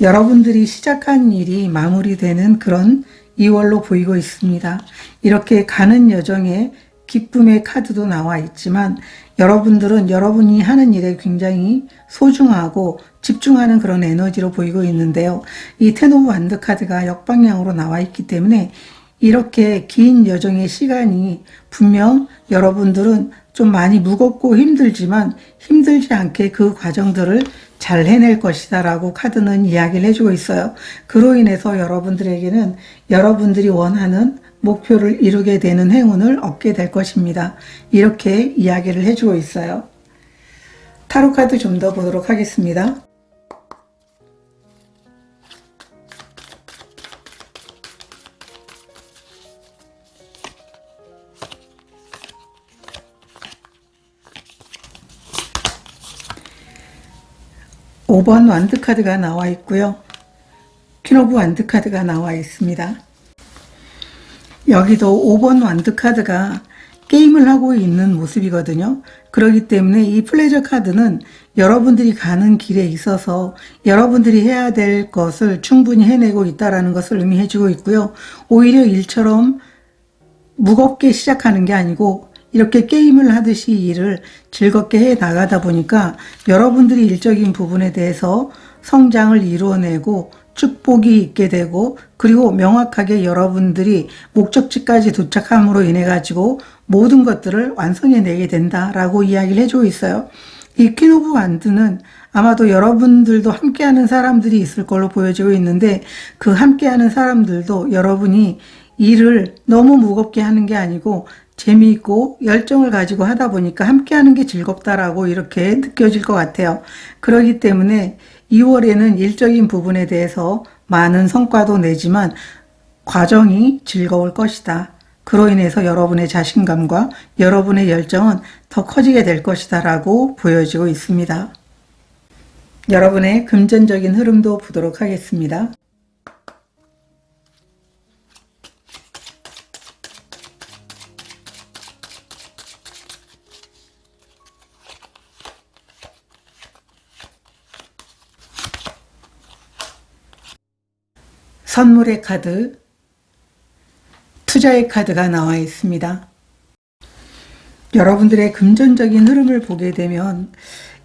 여러분들이 시작한 일이 마무리되는 그런 2월로 보이고 있습니다. 이렇게 가는 여정에 기쁨의 카드도 나와 있지만 여러분들은 여러분이 하는 일에 굉장히 소중하고 집중하는 그런 에너지로 보이고 있는데요. 이 텐 오브 완드 카드가 역방향으로 나와 있기 때문에 이렇게 긴 여정의 시간이 분명 여러분들은 좀 많이 무겁고 힘들지만 힘들지 않게 그 과정들을 잘 해낼 것이다 라고 카드는 이야기를 해주고 있어요. 그로 인해서 여러분들에게는 여러분들이 원하는 목표를 이루게 되는 행운을 얻게 될 것입니다. 이렇게 이야기를 해주고 있어요. 타로 카드 좀 더 보도록 하겠습니다. (5번) 완드 카드가 나와 있고요. 퀸 오브 완드 카드가 나와 있습니다. 여기도 5번 완드 카드가 게임을 하고 있는 모습이거든요. 그렇기 때문에 이 플레저 카드는 여러분들이 가는 길에 있어서 여러분들이 해야 될 것을 충분히 해내고 있다는 것을 의미해 주고 있고요. 오히려 일처럼 무겁게 시작하는 게 아니고 이렇게 게임을 하듯이 일을 즐겁게 해 나가다 보니까 여러분들이 일적인 부분에 대해서 성장을 이루어내고 축복이 있게 되고 그리고 명확하게 여러분들이 목적지까지 도착함으로 인해 가지고 모든 것들을 완성해내게 된다라고 이야기를 해주고 있어요. 이 퀸 오브 완드는 아마도 여러분들도 함께하는 사람들이 있을 걸로 보여지고 있는데 그 함께하는 사람들도 여러분이 일을 너무 무겁게 하는 게 아니고 재미있고 열정을 가지고 하다 보니까 함께하는 게 즐겁다라고 이렇게 느껴질 것 같아요. 그렇기 때문에 2월에는 일적인 부분에 대해서 많은 성과도 내지만 과정이 즐거울 것이다. 그로 인해서 여러분의 자신감과 여러분의 열정은 더 커지게 될 것이다 라고 보여지고 있습니다. 여러분의 금전적인 흐름도 보도록 하겠습니다. 선물의 카드, 투자의 카드가 나와 있습니다. 여러분들의 금전적인 흐름을 보게 되면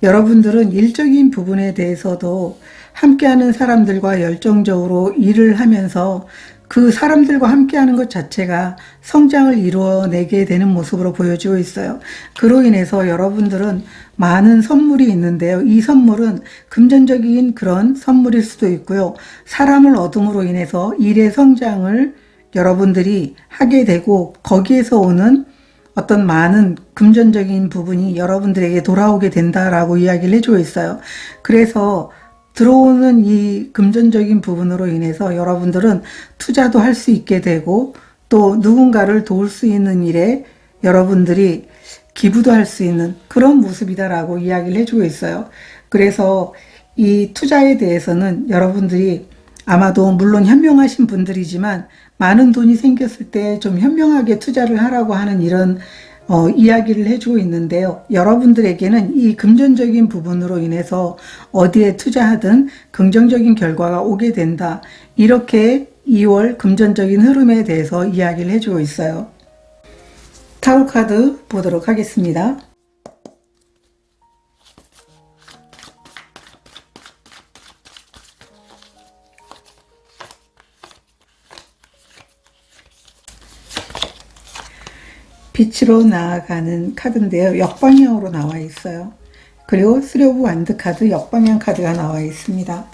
여러분들은 일적인 부분에 대해서도 함께하는 사람들과 열정적으로 일을 하면서 그 사람들과 함께하는 것 자체가 성장을 이루어내게 되는 모습으로 보여지고 있어요. 그로 인해서 여러분들은 많은 선물이 있는데요. 이 선물은 금전적인 그런 선물일 수도 있고요. 사람을 얻음으로 인해서 일의 성장을 여러분들이 하게 되고 거기에서 오는 어떤 많은 금전적인 부분이 여러분들에게 돌아오게 된다라고 이야기를 해주고 있어요. 그래서 들어오는 이 금전적인 부분으로 인해서 여러분들은 투자도 할 수 있게 되고 또 누군가를 도울 수 있는 일에 여러분들이 기부도 할 수 있는 그런 모습이다라고 이야기를 해주고 있어요. 그래서 이 투자에 대해서는 여러분들이 아마도 물론 현명하신 분들이지만 많은 돈이 생겼을 때 좀 현명하게 투자를 하라고 하는 이런 이야기를 해주고 있는데요. 여러분들에게는 이 금전적인 부분으로 인해서 어디에 투자하든 긍정적인 결과가 오게 된다. 이렇게 2월 금전적인 흐름에 대해서 이야기를 해주고 있어요. 타로 카드 보도록 하겠습니다. 빛으로 나아가는 카드인데요. 역방향으로 나와 있어요. 그리고 3 오브 완드 카드, 역방향 카드가 나와 있습니다.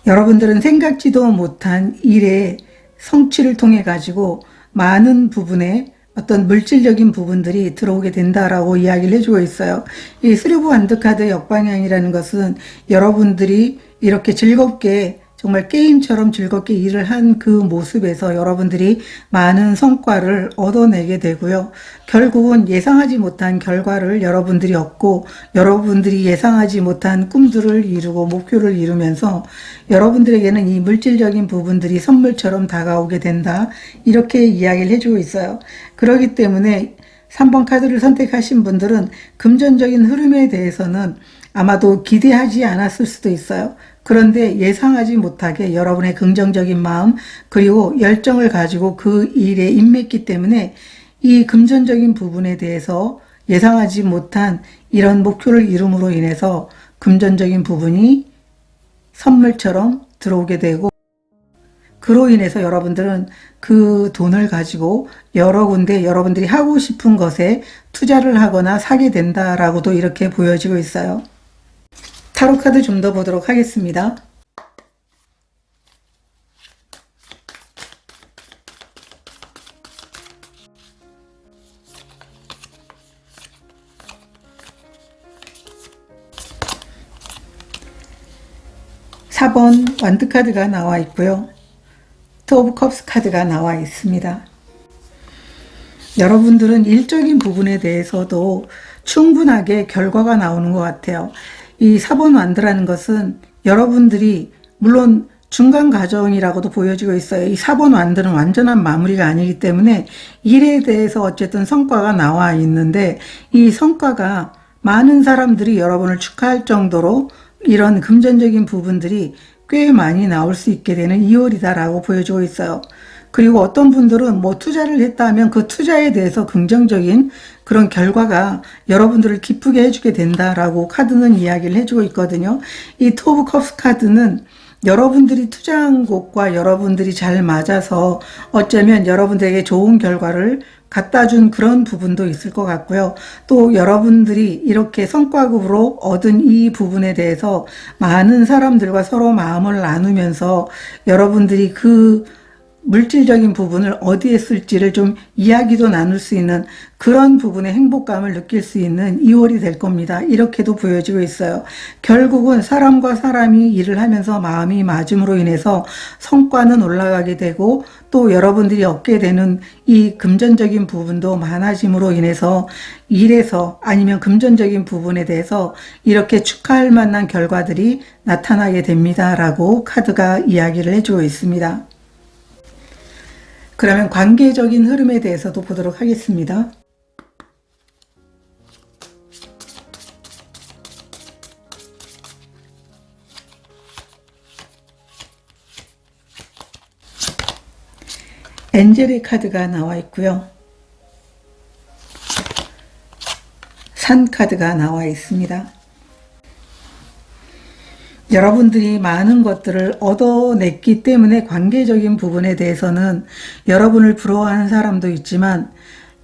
여러분들은 생각지도 못한 일의 성취를 통해 가지고 많은 부분에 어떤 물질적인 부분들이 들어오게 된다라고 이야기를 해주고 있어요. 이 3 오브 완드 카드 역방향이라는 것은 여러분들이 이렇게 즐겁게 정말 게임처럼 즐겁게 일을 한 그 모습에서 여러분들이 많은 성과를 얻어내게 되고요. 결국은 예상하지 못한 결과를 여러분들이 얻고 여러분들이 예상하지 못한 꿈들을 이루고 목표를 이루면서 여러분들에게는 이 물질적인 부분들이 선물처럼 다가오게 된다. 이렇게 이야기를 해주고 있어요. 그렇기 때문에 3번 카드를 선택하신 분들은 금전적인 흐름에 대해서는 아마도 기대하지 않았을 수도 있어요. 그런데 예상하지 못하게 여러분의 긍정적인 마음 그리고 열정을 가지고 그 일에 임했기 때문에 이 금전적인 부분에 대해서 예상하지 못한 이런 목표를 이룸으로 인해서 금전적인 부분이 선물처럼 들어오게 되고 그로 인해서 여러분들은 그 돈을 가지고 여러 군데 여러분들이 하고 싶은 것에 투자를 하거나 사게 된다라고도 이렇게 보여지고 있어요. 타로 카드 좀 더 보도록 하겠습니다. (4번) 완드 카드가 나와 있고요. 투 오브 컵스 카드가 나와 있습니다. 여러분들은 일적인 부분에 대해서도 충분하게 결과가 나오는 것 같아요. 이 4번 완드라는 것은 여러분들이 물론 중간 과정이라고도 보여지고 있어요. 이 4번 완드는 완전한 마무리가 아니기 때문에 일에 대해서 어쨌든 성과가 나와 있는데 이 성과가 많은 사람들이 여러분을 축하할 정도로 이런 금전적인 부분들이 꽤 많이 나올 수 있게 되는 2월이다라고 보여지고 있어요. 그리고 어떤 분들은 뭐 투자를 했다 하면 그 투자에 대해서 긍정적인 그런 결과가 여러분들을 기쁘게 해주게 된다라고 카드는 이야기를 해주고 있거든요. 이 투 오브 컵스 카드는 여러분들이 투자한 곳과 여러분들이 잘 맞아서 어쩌면 여러분들에게 좋은 결과를 갖다 준 그런 부분도 있을 것 같고요. 또 여러분들이 이렇게 성과급으로 얻은 이 부분에 대해서 많은 사람들과 서로 마음을 나누면서 여러분들이 그 물질적인 부분을 어디에 쓸지를 좀 이야기도 나눌 수 있는 그런 부분의 행복감을 느낄 수 있는 2월이 될 겁니다. 이렇게도 보여지고 있어요. 결국은 사람과 사람이 일을 하면서 마음이 맞음으로 인해서 성과는 올라가게 되고 또 여러분들이 얻게 되는 이 금전적인 부분도 많아짐으로 인해서 일에서 아니면 금전적인 부분에 대해서 이렇게 축하할 만한 결과들이 나타나게 됩니다. 라고 카드가 이야기를 해주고 있습니다. 그러면 관계적인 흐름에 대해서도 보도록 하겠습니다. 엔젤의 카드가 나와 있고요. 산 카드가 나와 있습니다. 여러분들이 많은 것들을 얻어냈기 때문에 관계적인 부분에 대해서는 여러분을 부러워하는 사람도 있지만,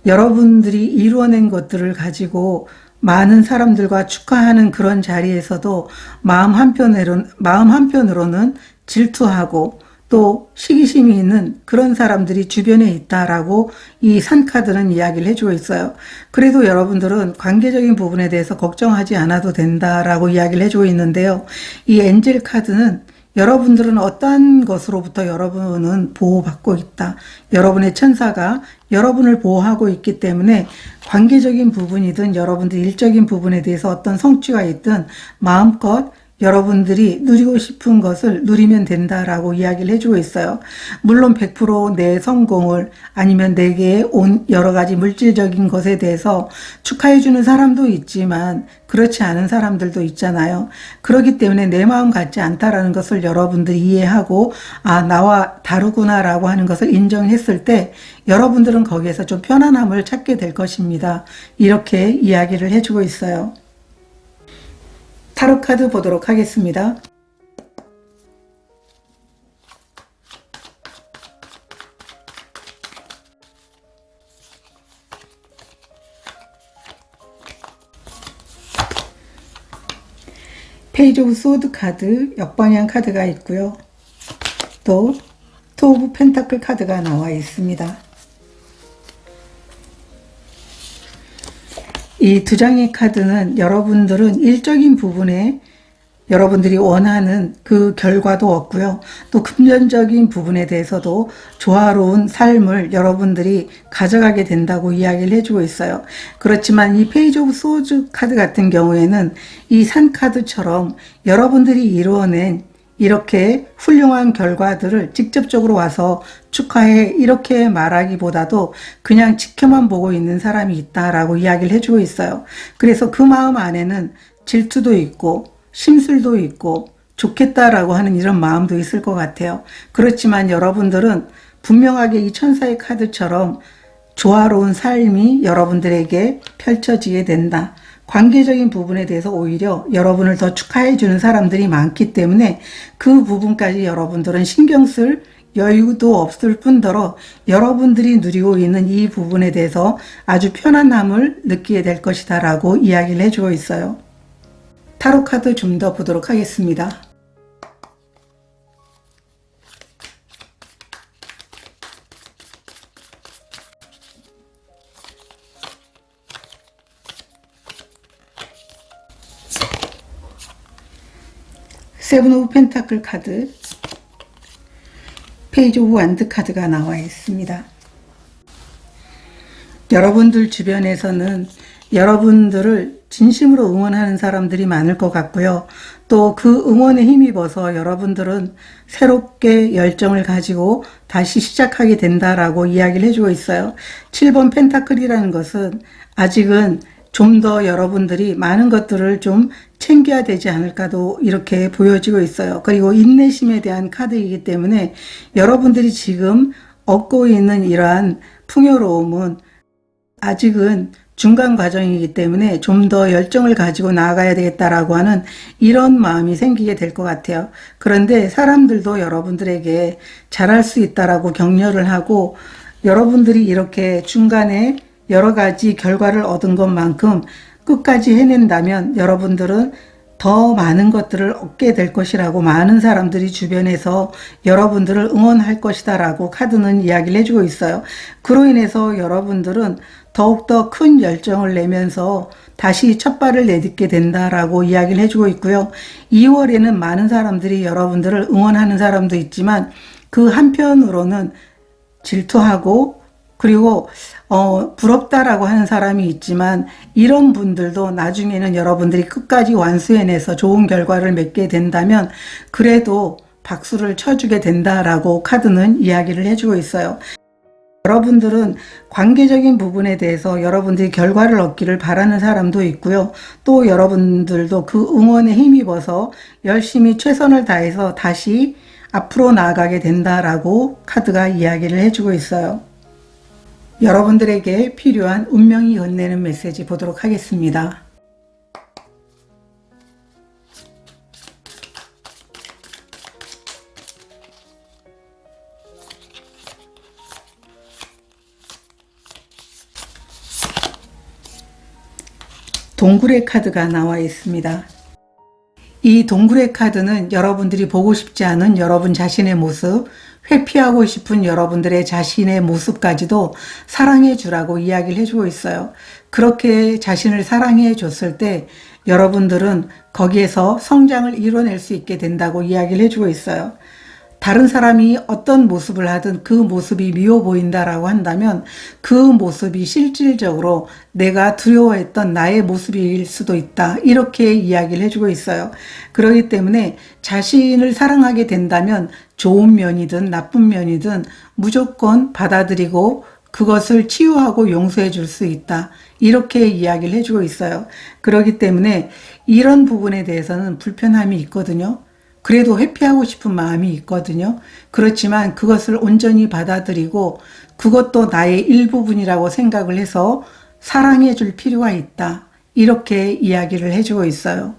여러분들이 이루어낸 것들을 가지고 많은 사람들과 축하하는 그런 자리에서도 마음 한편으로는 질투하고 또 시기심이 있는 그런 사람들이 주변에 있다라고 이 산카드는 이야기를 해주고 있어요. 그래도 여러분들은 관계적인 부분에 대해서 걱정하지 않아도 된다라고 이야기를 해주고 있는데요. 이 엔젤 카드는 여러분들은 어떠한 것으로부터 여러분은 보호받고 있다. 여러분의 천사가 여러분을 보호하고 있기 때문에 관계적인 부분이든 여러분들 일적인 부분에 대해서 어떤 성취가 있든 마음껏 여러분들이 누리고 싶은 것을 누리면 된다라고 이야기를 해주고 있어요. 물론 100% 성공을 아니면 내게 온 여러 가지 물질적인 것에 대해서 축하해주는 사람도 있지만 그렇지 않은 사람들도 있잖아요. 그렇기 때문에 내 마음 같지 않다라는 것을 여러분들이 이해하고 나와 다르구나라고 하는 것을 인정했을 때 여러분들은 거기에서 좀 편안함을 찾게 될 것입니다. 이렇게 이야기를 해주고 있어요. 타로 카드 보도록 하겠습니다. 페이지 오브 소드 카드, 역방향 카드가 있고요. 또 투 오브 펜타클 카드가 나와 있습니다. 이 두 장의 카드는 여러분들은 일적인 부분에 여러분들이 원하는 그 결과도 얻고요. 또 금전적인 부분에 대해서도 조화로운 삶을 여러분들이 가져가게 된다고 이야기를 해주고 있어요. 그렇지만 이 페이지 오브 소즈 카드 같은 경우에는 이 산 카드처럼 여러분들이 이루어낸 이렇게 훌륭한 결과들을 직접적으로 와서 축하해 이렇게 말하기보다도 그냥 지켜만 보고 있는 사람이 있다라고 이야기를 해주고 있어요. 그래서 그 마음 안에는 질투도 있고 심술도 있고 좋겠다라고 하는 이런 마음도 있을 것 같아요. 그렇지만 여러분들은 분명하게 이 천사의 카드처럼 조화로운 삶이 여러분들에게 펼쳐지게 된다. 관계적인 부분에 대해서 오히려 여러분을 더 축하해 주는 사람들이 많기 때문에 그 부분까지 여러분들은 신경 쓸 여유도 없을 뿐더러 여러분들이 누리고 있는 이 부분에 대해서 아주 편안함을 느끼게 될 것이다 라고 이야기를 해주고 있어요. 타로 카드 좀 더 보도록 하겠습니다. 세븐 오브 펜타클 카드, 페이지 오브 완드 카드가 나와 있습니다. 여러분들 주변에서는 여러분들을 진심으로 응원하는 사람들이 많을 것 같고요. 또 그 응원에 힘입어서 여러분들은 새롭게 열정을 가지고 다시 시작하게 된다라고 이야기를 해주고 있어요. 7번 펜타클이라는 것은 아직은 좀 더 여러분들이 많은 것들을 좀 챙겨야 되지 않을까도 이렇게 보여지고 있어요. 그리고 인내심에 대한 카드이기 때문에 여러분들이 지금 얻고 있는 이러한 풍요로움은 아직은 중간 과정이기 때문에 좀 더 열정을 가지고 나아가야 되겠다라고 하는 이런 마음이 생기게 될 것 같아요. 그런데 사람들도 여러분들에게 잘할 수 있다라고 격려를 하고 여러분들이 이렇게 중간에 여러 가지 결과를 얻은 것만큼 끝까지 해낸다면 여러분들은 더 많은 것들을 얻게 될 것이라고 많은 사람들이 주변에서 여러분들을 응원할 것이다 라고 카드는 이야기를 해주고 있어요. 그로 인해서 여러분들은 더욱더 큰 열정을 내면서 다시 첫 발을 내딛게 된다라고 이야기를 해주고 있고요. 2월에는 많은 사람들이 여러분들을 응원하는 사람도 있지만 그 한편으로는 질투하고 그리고 부럽다라고 하는 사람이 있지만 이런 분들도 나중에는 여러분들이 끝까지 완수해내서 좋은 결과를 맺게 된다면 그래도 박수를 쳐주게 된다라고 카드는 이야기를 해주고 있어요. 여러분들은 관계적인 부분에 대해서 여러분들이 결과를 얻기를 바라는 사람도 있고요. 또 여러분들도 그 응원에 힘입어서 열심히 최선을 다해서 다시 앞으로 나아가게 된다라고 카드가 이야기를 해주고 있어요. 여러분들에게 필요한 운명이 건네는 메시지 보도록 하겠습니다. 동굴의 카드가 나와 있습니다. 이 동굴의 카드는 여러분들이 보고 싶지 않은 여러분 자신의 모습, 회피하고 싶은 여러분들의 자신의 모습까지도 사랑해 주라고 이야기를 해주고 있어요. 그렇게 자신을 사랑해 줬을 때 여러분들은 거기에서 성장을 이뤄낼 수 있게 된다고 이야기를 해주고 있어요. 다른 사람이 어떤 모습을 하든 그 모습이 미워 보인다라고 한다면 그 모습이 실질적으로 내가 두려워했던 나의 모습일 수도 있다. 이렇게 이야기를 해주고 있어요. 그렇기 때문에 자신을 사랑하게 된다면 좋은 면이든 나쁜 면이든 무조건 받아들이고 그것을 치유하고 용서해 줄 수 있다. 이렇게 이야기를 해주고 있어요. 그렇기 때문에 이런 부분에 대해서는 불편함이 있거든요. 그래도 회피하고 싶은 마음이 있거든요. 그렇지만 그것을 온전히 받아들이고 그것도 나의 일부분이라고 생각을 해서 사랑해 줄 필요가 있다. 이렇게 이야기를 해주고 있어요.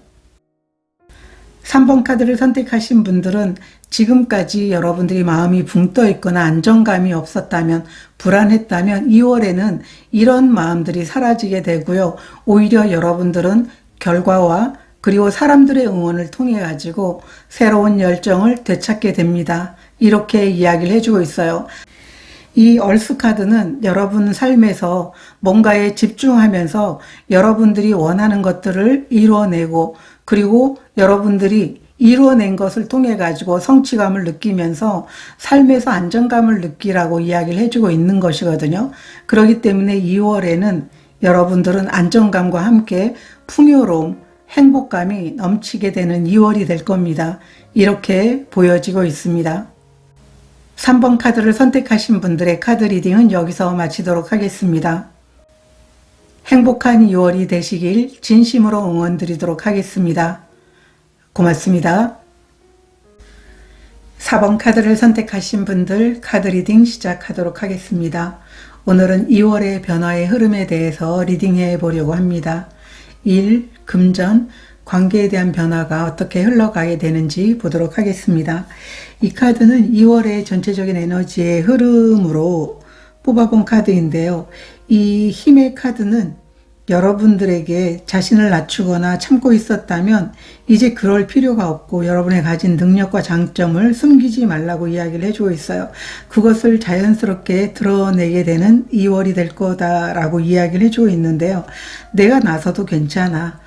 3번 카드를 선택하신 분들은 지금까지 여러분들이 마음이 붕 떠 있거나 안정감이 없었다면, 불안했다면 2월에는 이런 마음들이 사라지게 되고요. 오히려 여러분들은 결과와 그리고 사람들의 응원을 통해 가지고 새로운 열정을 되찾게 됩니다. 이렇게 이야기를 해주고 있어요. 이 얼스 카드는 여러분 삶에서 뭔가에 집중하면서 여러분들이 원하는 것들을 이루어내고 그리고 여러분들이 이루어낸 것을 통해 가지고 성취감을 느끼면서 삶에서 안정감을 느끼라고 이야기를 해주고 있는 것이거든요. 그렇기 때문에 2월에는 여러분들은 안정감과 함께 풍요로움, 행복감이 넘치게 되는 2월이 될 겁니다. 이렇게 보여지고 있습니다. 3번 카드를 선택하신 분들의 카드 리딩은 여기서 마치도록 하겠습니다. 행복한 2월이 되시길 진심으로 응원드리도록 하겠습니다. 고맙습니다. 4번 카드를 선택하신 분들 카드 리딩 시작하도록 하겠습니다. 오늘은 2월의 변화의 흐름에 대해서 리딩해 보려고 합니다. 일, 금전, 관계에 대한 변화가 어떻게 흘러가게 되는지 보도록 하겠습니다. 이 카드는 2월의 전체적인 에너지의 흐름으로 뽑아본 카드인데요. 이 힘의 카드는 여러분들에게 자신을 낮추거나 참고 있었다면 이제 그럴 필요가 없고 여러분의 가진 능력과 장점을 숨기지 말라고 이야기를 해주고 있어요. 그것을 자연스럽게 드러내게 되는 2월이 될 거다라고 이야기를 해주고 있는데요. 내가 나서도 괜찮아.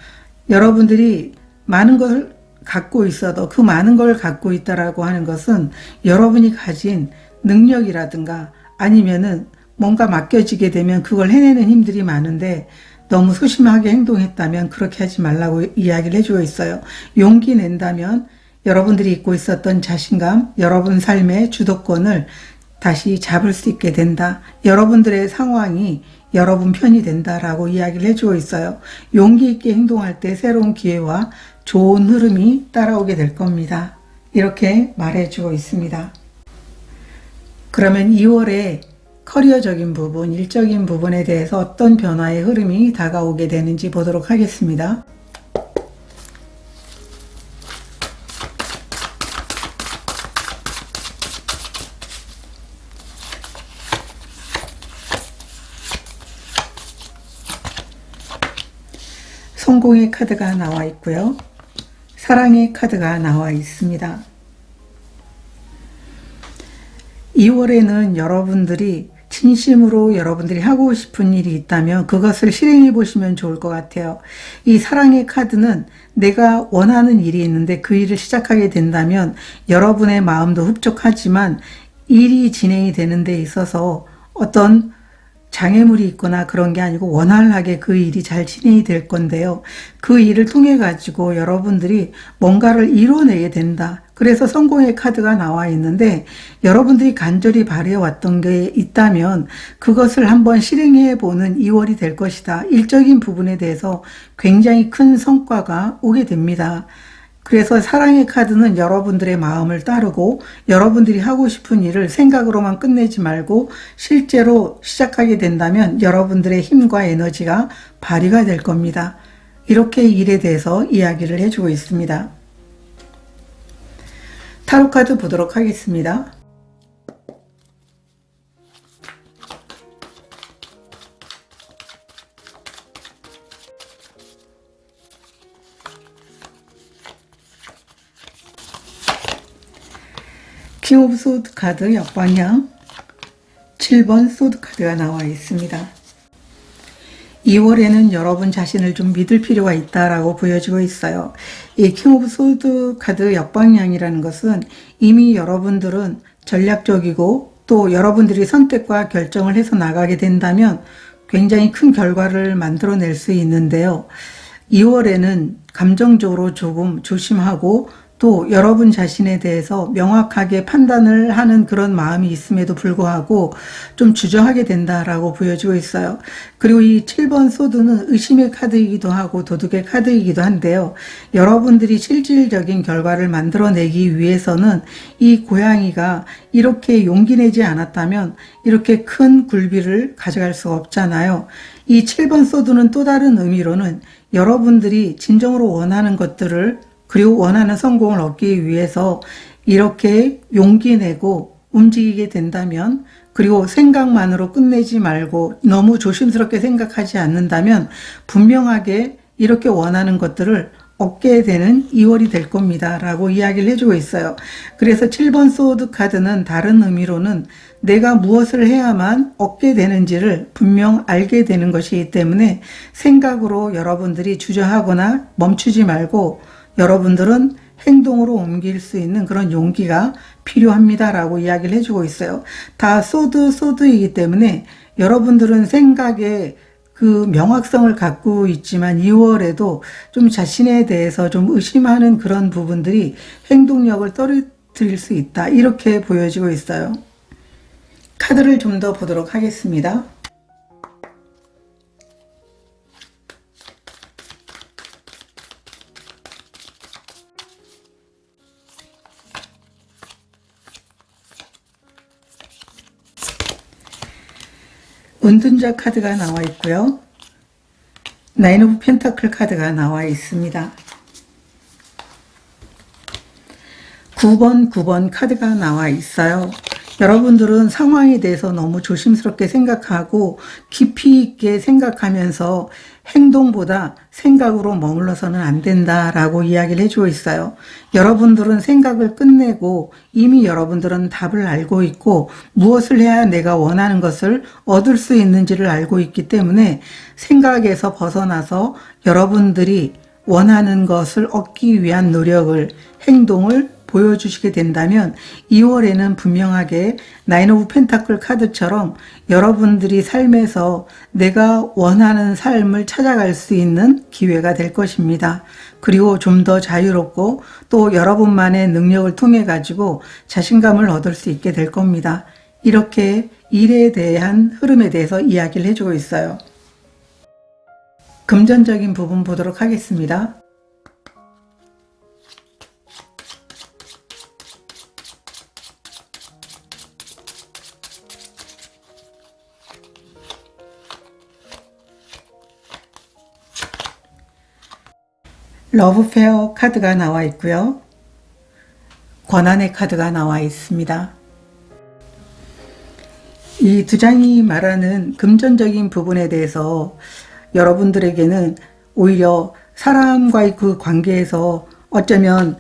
여러분들이 많은 걸 갖고 있어도 그 많은 걸 갖고 있다라고 하는 것은 여러분이 가진 능력이라든가 아니면은 뭔가 맡겨지게 되면 그걸 해내는 힘들이 많은데 너무 소심하게 행동했다면 그렇게 하지 말라고 이야기를 해주고 있어요. 용기 낸다면 여러분들이 잊고 있었던 자신감, 여러분 삶의 주도권을 다시 잡을 수 있게 된다. 여러분들의 상황이 여러분 편이 된다라고 이야기를 해주고 있어요. 용기 있게 행동할 때 새로운 기회와 좋은 흐름이 따라오게 될 겁니다. 이렇게 말해주고 있습니다. 그러면 2월에 커리어적인 부분, 일적인 부분에 대해서 어떤 변화의 흐름이 다가오게 되는지 보도록 하겠습니다. 성공의 카드가 나와 있고요. 사랑의 카드가 나와 있습니다. 2월에는 여러분들이 진심으로 여러분들이 하고 싶은 일이 있다면 그것을 실행해 보시면 좋을 것 같아요. 이 사랑의 카드는 내가 원하는 일이 있는데 그 일을 시작하게 된다면 여러분의 마음도 흡족하지만 일이 진행이 되는 데 있어서 어떤 장애물이 있거나 그런 게 아니고 원활하게 그 일이 잘 진행이 될 건데요. 그 일을 통해 가지고 여러분들이 뭔가를 이뤄내게 된다. 그래서 성공의 카드가 나와 있는데 여러분들이 간절히 바래왔던 게 있다면 그것을 한번 실행해 보는 2월이 될 것이다. 일적인 부분에 대해서 굉장히 큰 성과가 오게 됩니다. 그래서 사랑의 카드는 여러분들의 마음을 따르고 여러분들이 하고 싶은 일을 생각으로만 끝내지 말고 실제로 시작하게 된다면 여러분들의 힘과 에너지가 발휘가 될 겁니다. 이렇게 일에 대해서 이야기를 해주고 있습니다. 타로 카드 보도록 하겠습니다. 킹 오브 소드 카드 역방향 7번 소드 카드가 나와 있습니다. 2월에는 여러분 자신을 좀 믿을 필요가 있다라고 보여지고 있어요. 이 킹 오브 소드 카드 역방향이라는 것은 이미 여러분들은 전략적이고 또 여러분들이 선택과 결정을 해서 나가게 된다면 굉장히 큰 결과를 만들어낼 수 있는데요. 2월에는 감정적으로 조금 조심하고 또 여러분 자신에 대해서 명확하게 판단을 하는 그런 마음이 있음에도 불구하고 좀 주저하게 된다라고 보여지고 있어요. 그리고 이 7번 소드는 의심의 카드이기도 하고 도둑의 카드이기도 한데요. 여러분들이 실질적인 결과를 만들어내기 위해서는 이 고양이가 이렇게 용기 내지 않았다면 이렇게 큰 굴비를 가져갈 수가 없잖아요. 이 7번 소드는 또 다른 의미로는 여러분들이 진정으로 원하는 것들을 그리고 원하는 성공을 얻기 위해서 이렇게 용기 내고 움직이게 된다면 그리고 생각만으로 끝내지 말고 너무 조심스럽게 생각하지 않는다면 분명하게 이렇게 원하는 것들을 얻게 되는 2월이 될 겁니다 라고 이야기를 해주고 있어요. 그래서 7번 소드 카드는 다른 의미로는 내가 무엇을 해야만 얻게 되는지를 분명 알게 되는 것이기 때문에 생각으로 여러분들이 주저하거나 멈추지 말고 여러분들은 행동으로 옮길 수 있는 그런 용기가 필요합니다라고 이야기를 해주고 있어요. 다 소드이기 때문에 여러분들은 생각에 그 명확성을 갖고 있지만 2월에도 좀 자신에 대해서 좀 의심하는 그런 부분들이 행동력을 떨어뜨릴 수 있다. 이렇게 보여지고 있어요. 카드를 좀 더 보도록 하겠습니다. 은둔자 카드가 나와 있고요. 나인 오브 펜타클 카드가 나와 있습니다. 9번 카드가 나와 있어요. 여러분들은 상황에 대해서 너무 조심스럽게 생각하고 깊이 있게 생각하면서 행동보다 생각으로 머물러서는 안 된다라고 이야기를 해주고 있어요. 여러분들은 생각을 끝내고 이미 여러분들은 답을 알고 있고 무엇을 해야 내가 원하는 것을 얻을 수 있는지를 알고 있기 때문에 생각에서 벗어나서 여러분들이 원하는 것을 얻기 위한 노력을, 행동을 보여주시게 된다면 2월에는 분명하게 나인 오브 펜타클 카드처럼 여러분들이 삶에서 내가 원하는 삶을 찾아갈 수 있는 기회가 될 것입니다. 그리고 좀 더 자유롭고 또 여러분만의 능력을 통해 가지고 자신감을 얻을 수 있게 될 겁니다. 이렇게 일에 대한 흐름에 대해서 이야기를 해주고 있어요. 금전적인 부분 보도록 하겠습니다. 러브페어 카드가 나와 있고요. 권한의 카드가 나와 있습니다. 이 두 장이 말하는 금전적인 부분에 대해서 여러분들에게는 오히려 사람과의 그 관계에서 어쩌면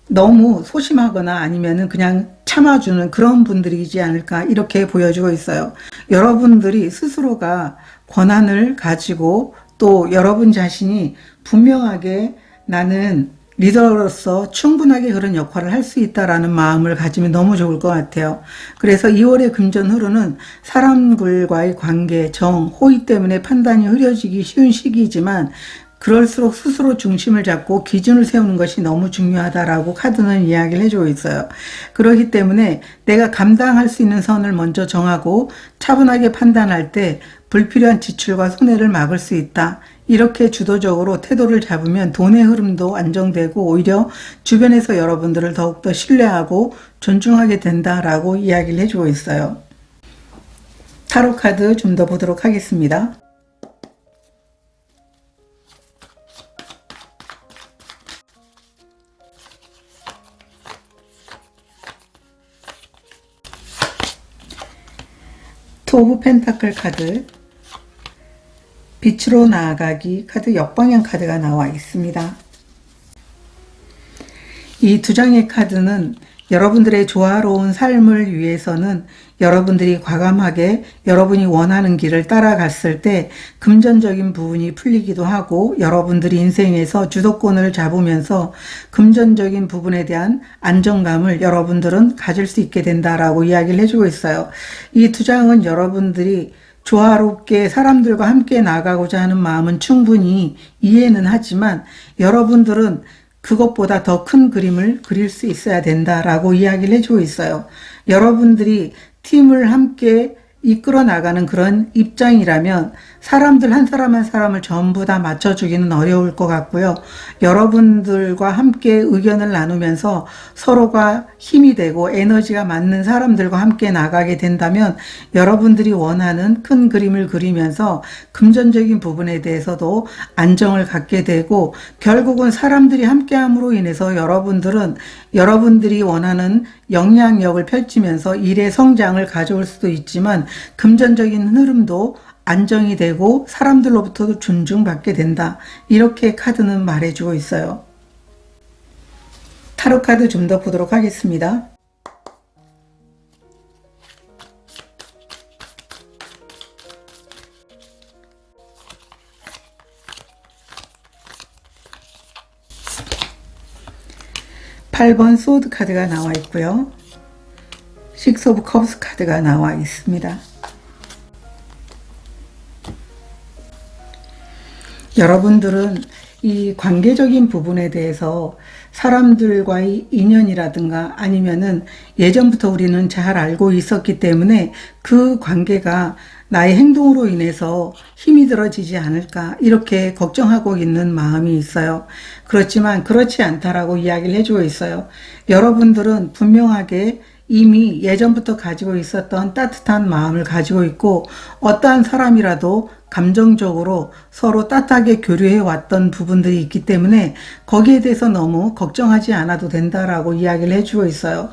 너무 소심하거나 아니면은 그냥 참아주는 그런 분들이지 않을까 이렇게 보여지고 있어요. 여러분들이 스스로가 권한을 가지고 또 여러분 자신이 분명하게 나는 리더로서 충분하게 그런 역할을 할 수 있다라는 마음을 가지면 너무 좋을 것 같아요. 그래서 2월의 금전 흐르는 사람들과의 관계, 정, 호의 때문에 판단이 흐려지기 쉬운 시기이지만 그럴수록 스스로 중심을 잡고 기준을 세우는 것이 너무 중요하다라고 카드는 이야기를 해주고 있어요. 그렇기 때문에 내가 감당할 수 있는 선을 먼저 정하고 차분하게 판단할 때 불필요한 지출과 손해를 막을 수 있다. 이렇게 주도적으로 태도를 잡으면 돈의 흐름도 안정되고 오히려 주변에서 여러분들을 더욱더 신뢰하고 존중하게 된다라고 이야기를 해주고 있어요. 타로 카드 좀 더 보도록 하겠습니다. 투 오브 펜타클 카드, 빛으로 나아가기 카드, 역방향 카드가 나와 있습니다. 이 두 장의 카드는 여러분들의 조화로운 삶을 위해서는 여러분들이 과감하게 여러분이 원하는 길을 따라갔을 때 금전적인 부분이 풀리기도 하고 여러분들이 인생에서 주도권을 잡으면서 금전적인 부분에 대한 안정감을 여러분들은 가질 수 있게 된다라고 이야기를 해주고 있어요. 이 두 장은 여러분들이 조화롭게 사람들과 함께 나가고자 하는 마음은 충분히 이해는 하지만 여러분들은 그것보다 더 큰 그림을 그릴 수 있어야 된다라고 이야기를 해주고 있어요. 여러분들이 팀을 함께 이끌어 나가는 그런 입장이라면 사람들 한 사람 한 사람을 전부 다 맞춰주기는 어려울 것 같고요. 여러분들과 함께 의견을 나누면서 서로가 힘이 되고 에너지가 맞는 사람들과 함께 나가게 된다면 여러분들이 원하는 큰 그림을 그리면서 금전적인 부분에 대해서도 안정을 갖게 되고 결국은 사람들이 함께함으로 인해서 여러분들은 여러분들이 원하는 영향력을 펼치면서 일의 성장을 가져올 수도 있지만 금전적인 흐름도 안정이 되고 사람들로부터도 존중받게 된다. 이렇게 카드는 말해주고 있어요. 타로 카드 좀 더 보도록 하겠습니다. (8번) 소드 카드가 나와 있고요. 식스 오브 컵스 카드가 나와 있습니다. 여러분들은 이 관계적인 부분에 대해서 사람들과의 인연이라든가 아니면은 예전부터 우리는 잘 알고 있었기 때문에 그 관계가 나의 행동으로 인해서 힘이 들어지지 않을까 이렇게 걱정하고 있는 마음이 있어요. 그렇지만 그렇지 않다라고 이야기를 해주고 있어요. 여러분들은 분명하게 이미 예전부터 가지고 있었던 따뜻한 마음을 가지고 있고 어떠한 사람이라도 감정적으로 서로 따뜻하게 교류해 왔던 부분들이 있기 때문에 거기에 대해서 너무 걱정하지 않아도 된다라고 이야기를 해주고 있어요.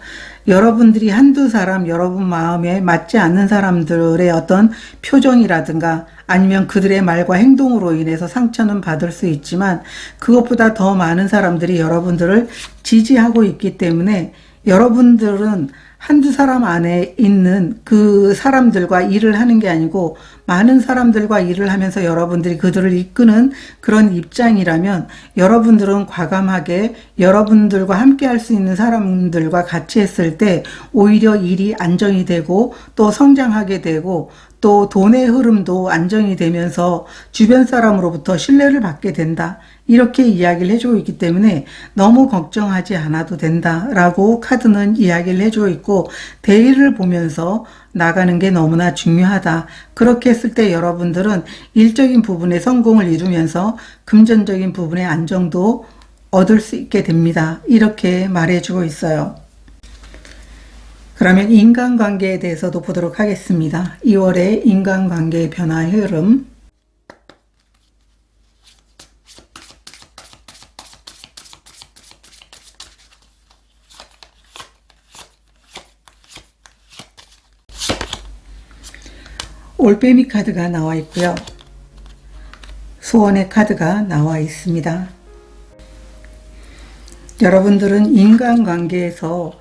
여러분들이 한두 사람 여러분 마음에 맞지 않는 사람들의 어떤 표정이라든가 아니면 그들의 말과 행동으로 인해서 상처는 받을 수 있지만 그것보다 더 많은 사람들이 여러분들을 지지하고 있기 때문에 여러분들은 한두 사람 안에 있는 그 사람들과 일을 하는 게 아니고 많은 사람들과 일을 하면서 여러분들이 그들을 이끄는 그런 입장이라면 여러분들은 과감하게 여러분들과 함께 할 수 있는 사람들과 같이 했을 때 오히려 일이 안정이 되고 또 성장하게 되고 또 돈의 흐름도 안정이 되면서 주변 사람으로부터 신뢰를 받게 된다. 이렇게 이야기를 해주고 있기 때문에 너무 걱정하지 않아도 된다라고 카드는 이야기를 해주고 있고 대의를 보면서 나가는 게 너무나 중요하다. 그렇게 했을 때 여러분들은 일적인 부분에 성공을 이루면서 금전적인 부분의 안정도 얻을 수 있게 됩니다. 이렇게 말해주고 있어요. 그러면 인간관계에 대해서도 보도록 하겠습니다. 2월의 인간관계의 변화의 흐름. 올빼미 카드가 나와 있고요. 소원의 카드가 나와 있습니다. 여러분들은 인간관계에서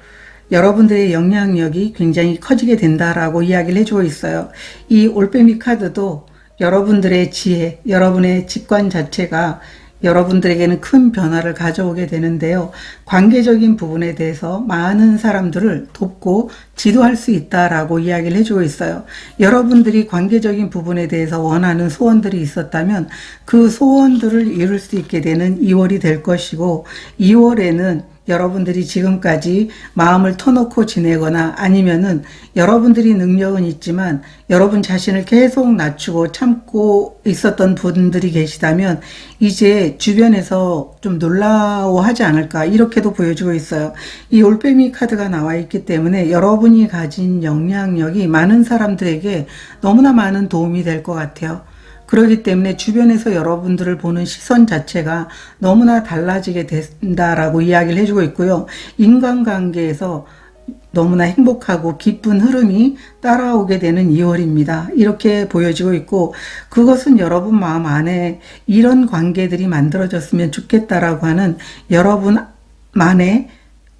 여러분들의 영향력이 굉장히 커지게 된다라고 이야기를 해주고 있어요. 이 올빼미 카드도 여러분들의 지혜, 여러분의 직관 자체가 여러분들에게는 큰 변화를 가져오게 되는데요. 관계적인 부분에 대해서 많은 사람들을 돕고 지도할 수 있다라고 이야기를 해주고 있어요. 여러분들이 관계적인 부분에 대해서 원하는 소원들이 있었다면 그 소원들을 이룰 수 있게 되는 2월이 될 것이고 2월에는 여러분들이 지금까지 마음을 터놓고 지내거나 아니면은 여러분들이 능력은 있지만 여러분 자신을 계속 낮추고 참고 있었던 분들이 계시다면 이제 주변에서 좀 놀라워하지 않을까 이렇게도 보여주고 있어요. 이 올빼미 카드가 나와 있기 때문에 여러분이 가진 영향력이 많은 사람들에게 너무나 많은 도움이 될 것 같아요. 그렇기 때문에 주변에서 여러분들을 보는 시선 자체가 너무나 달라지게 된다라고 이야기를 해주고 있고요. 인간관계에서 너무나 행복하고 기쁜 흐름이 따라오게 되는 2월입니다. 이렇게 보여지고 있고 그것은 여러분 마음 안에 이런 관계들이 만들어졌으면 좋겠다라고 하는 여러분만의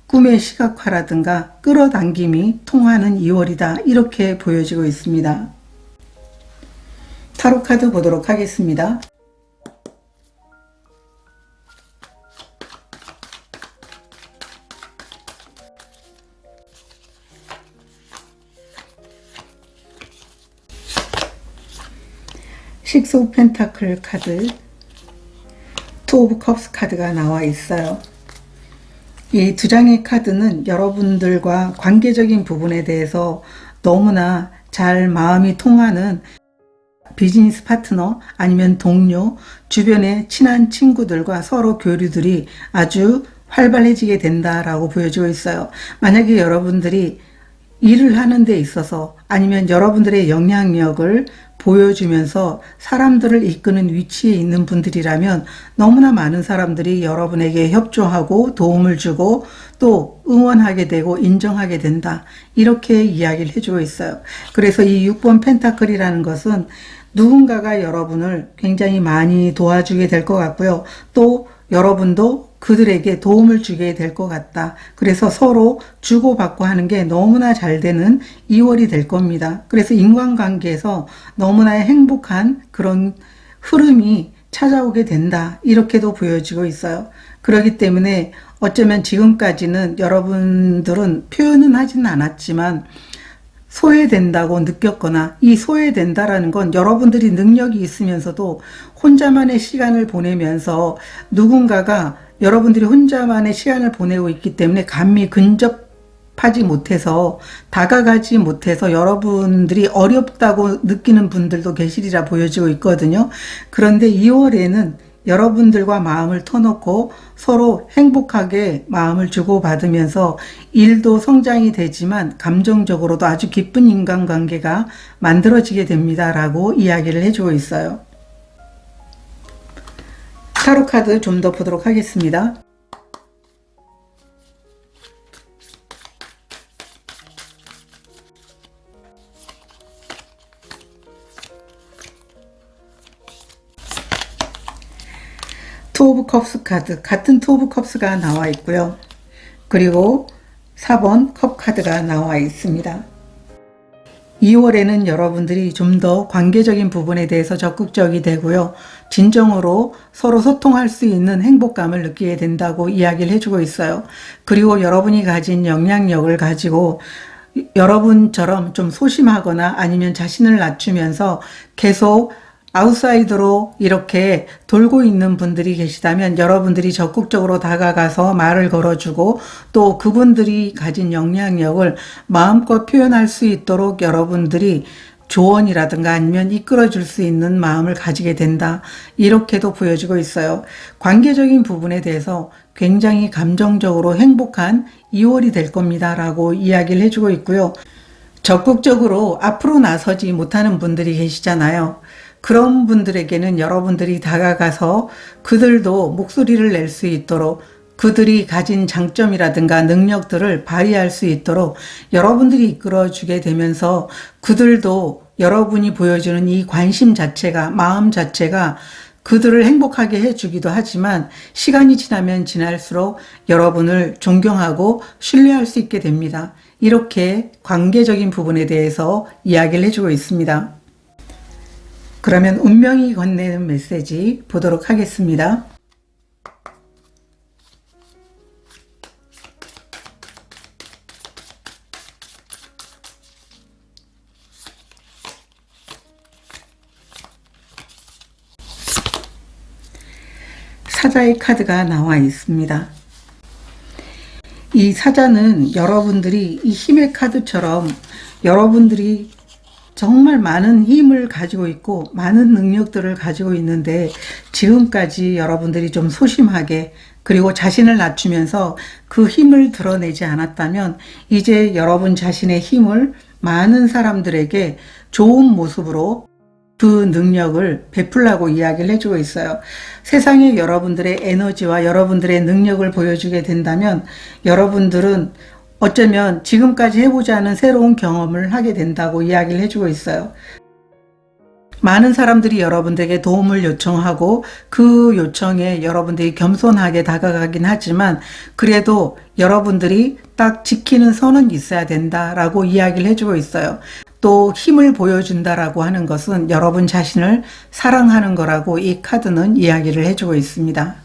꿈의 시각화라든가 끌어당김이 통하는 2월이다. 이렇게 보여지고 있습니다. 타로 카드 보도록 하겠습니다. 식스 오브 펜타클 카드, 투 오브 컵스 카드가 나와 있어요. 이 두 장의 카드는 여러분들과 관계적인 부분에 대해서 너무나 잘 마음이 통하는 비즈니스 파트너 아니면 동료, 주변의 친한 친구들과 서로 교류들이 아주 활발해지게 된다라고 보여지고 있어요. 만약에 여러분들이 일을 하는 데 있어서 아니면 여러분들의 영향력을 보여주면서 사람들을 이끄는 위치에 있는 분들이라면 너무나 많은 사람들이 여러분에게 협조하고 도움을 주고 또 응원하게 되고 인정하게 된다. 이렇게 이야기를 해주고 있어요. 그래서 이 6번 펜타클이라는 것은 누군가가 여러분을 굉장히 많이 도와주게 될 것 같고요. 또 여러분도 그들에게 도움을 주게 될 것 같다. 그래서 서로 주고받고 하는 게 너무나 잘 되는 2월이 될 겁니다. 그래서 인간관계에서 너무나 행복한 그런 흐름이 찾아오게 된다. 이렇게도 보여지고 있어요. 그렇기 때문에 어쩌면 지금까지는 여러분들은 표현은 하지는 않았지만 소외된다고 느꼈거나 이 소외된다라는 건 여러분들이 능력이 있으면서도 혼자만의 시간을 보내면서 누군가가 여러분들이 혼자만의 시간을 보내고 있기 때문에 감히 근접하지 못해서 다가가지 못해서 여러분들이 어렵다고 느끼는 분들도 계시리라 보여지고 있거든요. 그런데 2월에는 여러분들과 마음을 터놓고 서로 행복하게 마음을 주고받으면서 일도 성장이 되지만 감정적으로도 아주 기쁜 인간관계가 만들어지게 됩니다. 라고 이야기를 해주고 있어요. 타로 카드 좀 더 보도록 하겠습니다. 투 오브 컵스 카드, 같은 투 오브 컵스가 나와 있고요. 그리고 4번 컵 카드가 나와 있습니다. 2월에는 여러분들이 좀 더 관계적인 부분에 대해서 적극적이 되고요. 진정으로 서로 소통할 수 있는 행복감을 느끼게 된다고 이야기를 해주고 있어요. 그리고 여러분이 가진 영향력을 가지고 여러분처럼 좀 소심하거나 아니면 자신을 낮추면서 계속 아웃사이드로 이렇게 돌고 있는 분들이 계시다면 여러분들이 적극적으로 다가가서 말을 걸어주고 또 그분들이 가진 영향력을 마음껏 표현할 수 있도록 여러분들이 조언이라든가 아니면 이끌어줄 수 있는 마음을 가지게 된다. 이렇게도 보여지고 있어요. 관계적인 부분에 대해서 굉장히 감정적으로 행복한 2월이 될 겁니다. 라고 이야기를 해주고 있고요. 적극적으로 앞으로 나서지 못하는 분들이 계시잖아요. 그런 분들에게는 여러분들이 다가가서 그들도 목소리를 낼 수 있도록 그들이 가진 장점이라든가 능력들을 발휘할 수 있도록 여러분들이 이끌어주게 되면서 그들도 여러분이 보여주는 이 관심 자체가, 마음 자체가 그들을 행복하게 해주기도 하지만 시간이 지나면 지날수록 여러분을 존경하고 신뢰할 수 있게 됩니다. 이렇게 관계적인 부분에 대해서 이야기를 해주고 있습니다. 그러면 운명이 건네는 메시지 보도록 하겠습니다. 사자의 카드가 나와 있습니다. 이 사자는 여러분들이 이 힘의 카드처럼 여러분들이 정말 많은 힘을 가지고 있고 많은 능력들을 가지고 있는데 지금까지 여러분들이 좀 소심하게 그리고 자신을 낮추면서 그 힘을 드러내지 않았다면 이제 여러분 자신의 힘을 많은 사람들에게 좋은 모습으로 그 능력을 베풀라고 이야기를 해주고 있어요. 세상에 여러분들의 에너지와 여러분들의 능력을 보여주게 된다면 여러분들은 어쩌면 지금까지 해보지 않은 새로운 경험을 하게 된다고 이야기를 해주고 있어요. 많은 사람들이 여러분들에게 도움을 요청하고 그 요청에 여러분들이 겸손하게 다가가긴 하지만 그래도 여러분들이 딱 지키는 선은 있어야 된다라고 이야기를 해주고 있어요. 또 힘을 보여준다라고 하는 것은 여러분 자신을 사랑하는 거라고 이 카드는 이야기를 해주고 있습니다.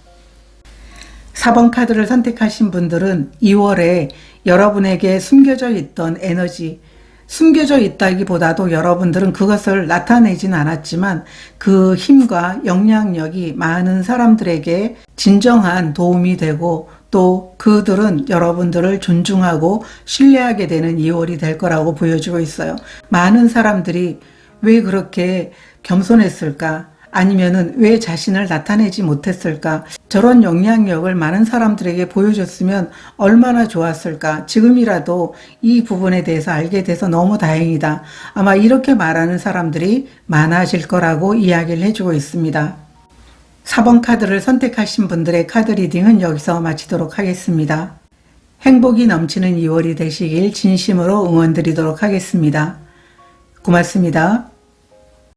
4번 카드를 선택하신 분들은 2월에 여러분에게 숨겨져 있던 에너지, 숨겨져 있다기보다도 여러분들은 그것을 나타내진 않았지만 그 힘과 영향력이 많은 사람들에게 진정한 도움이 되고 또 그들은 여러분들을 존중하고 신뢰하게 되는 2월이 될 거라고 보여주고 있어요. 많은 사람들이 왜 그렇게 겸손했을까? 아니면은 왜 자신을 나타내지 못했을까? 저런 영향력을 많은 사람들에게 보여줬으면 얼마나 좋았을까? 지금이라도 이 부분에 대해서 알게 돼서 너무 다행이다. 아마 이렇게 말하는 사람들이 많아질 거라고 이야기를 해주고 있습니다. 4번 카드를 선택하신 분들의 카드 리딩은 여기서 마치도록 하겠습니다. 행복이 넘치는 2월이 되시길 진심으로 응원드리도록 하겠습니다. 고맙습니다.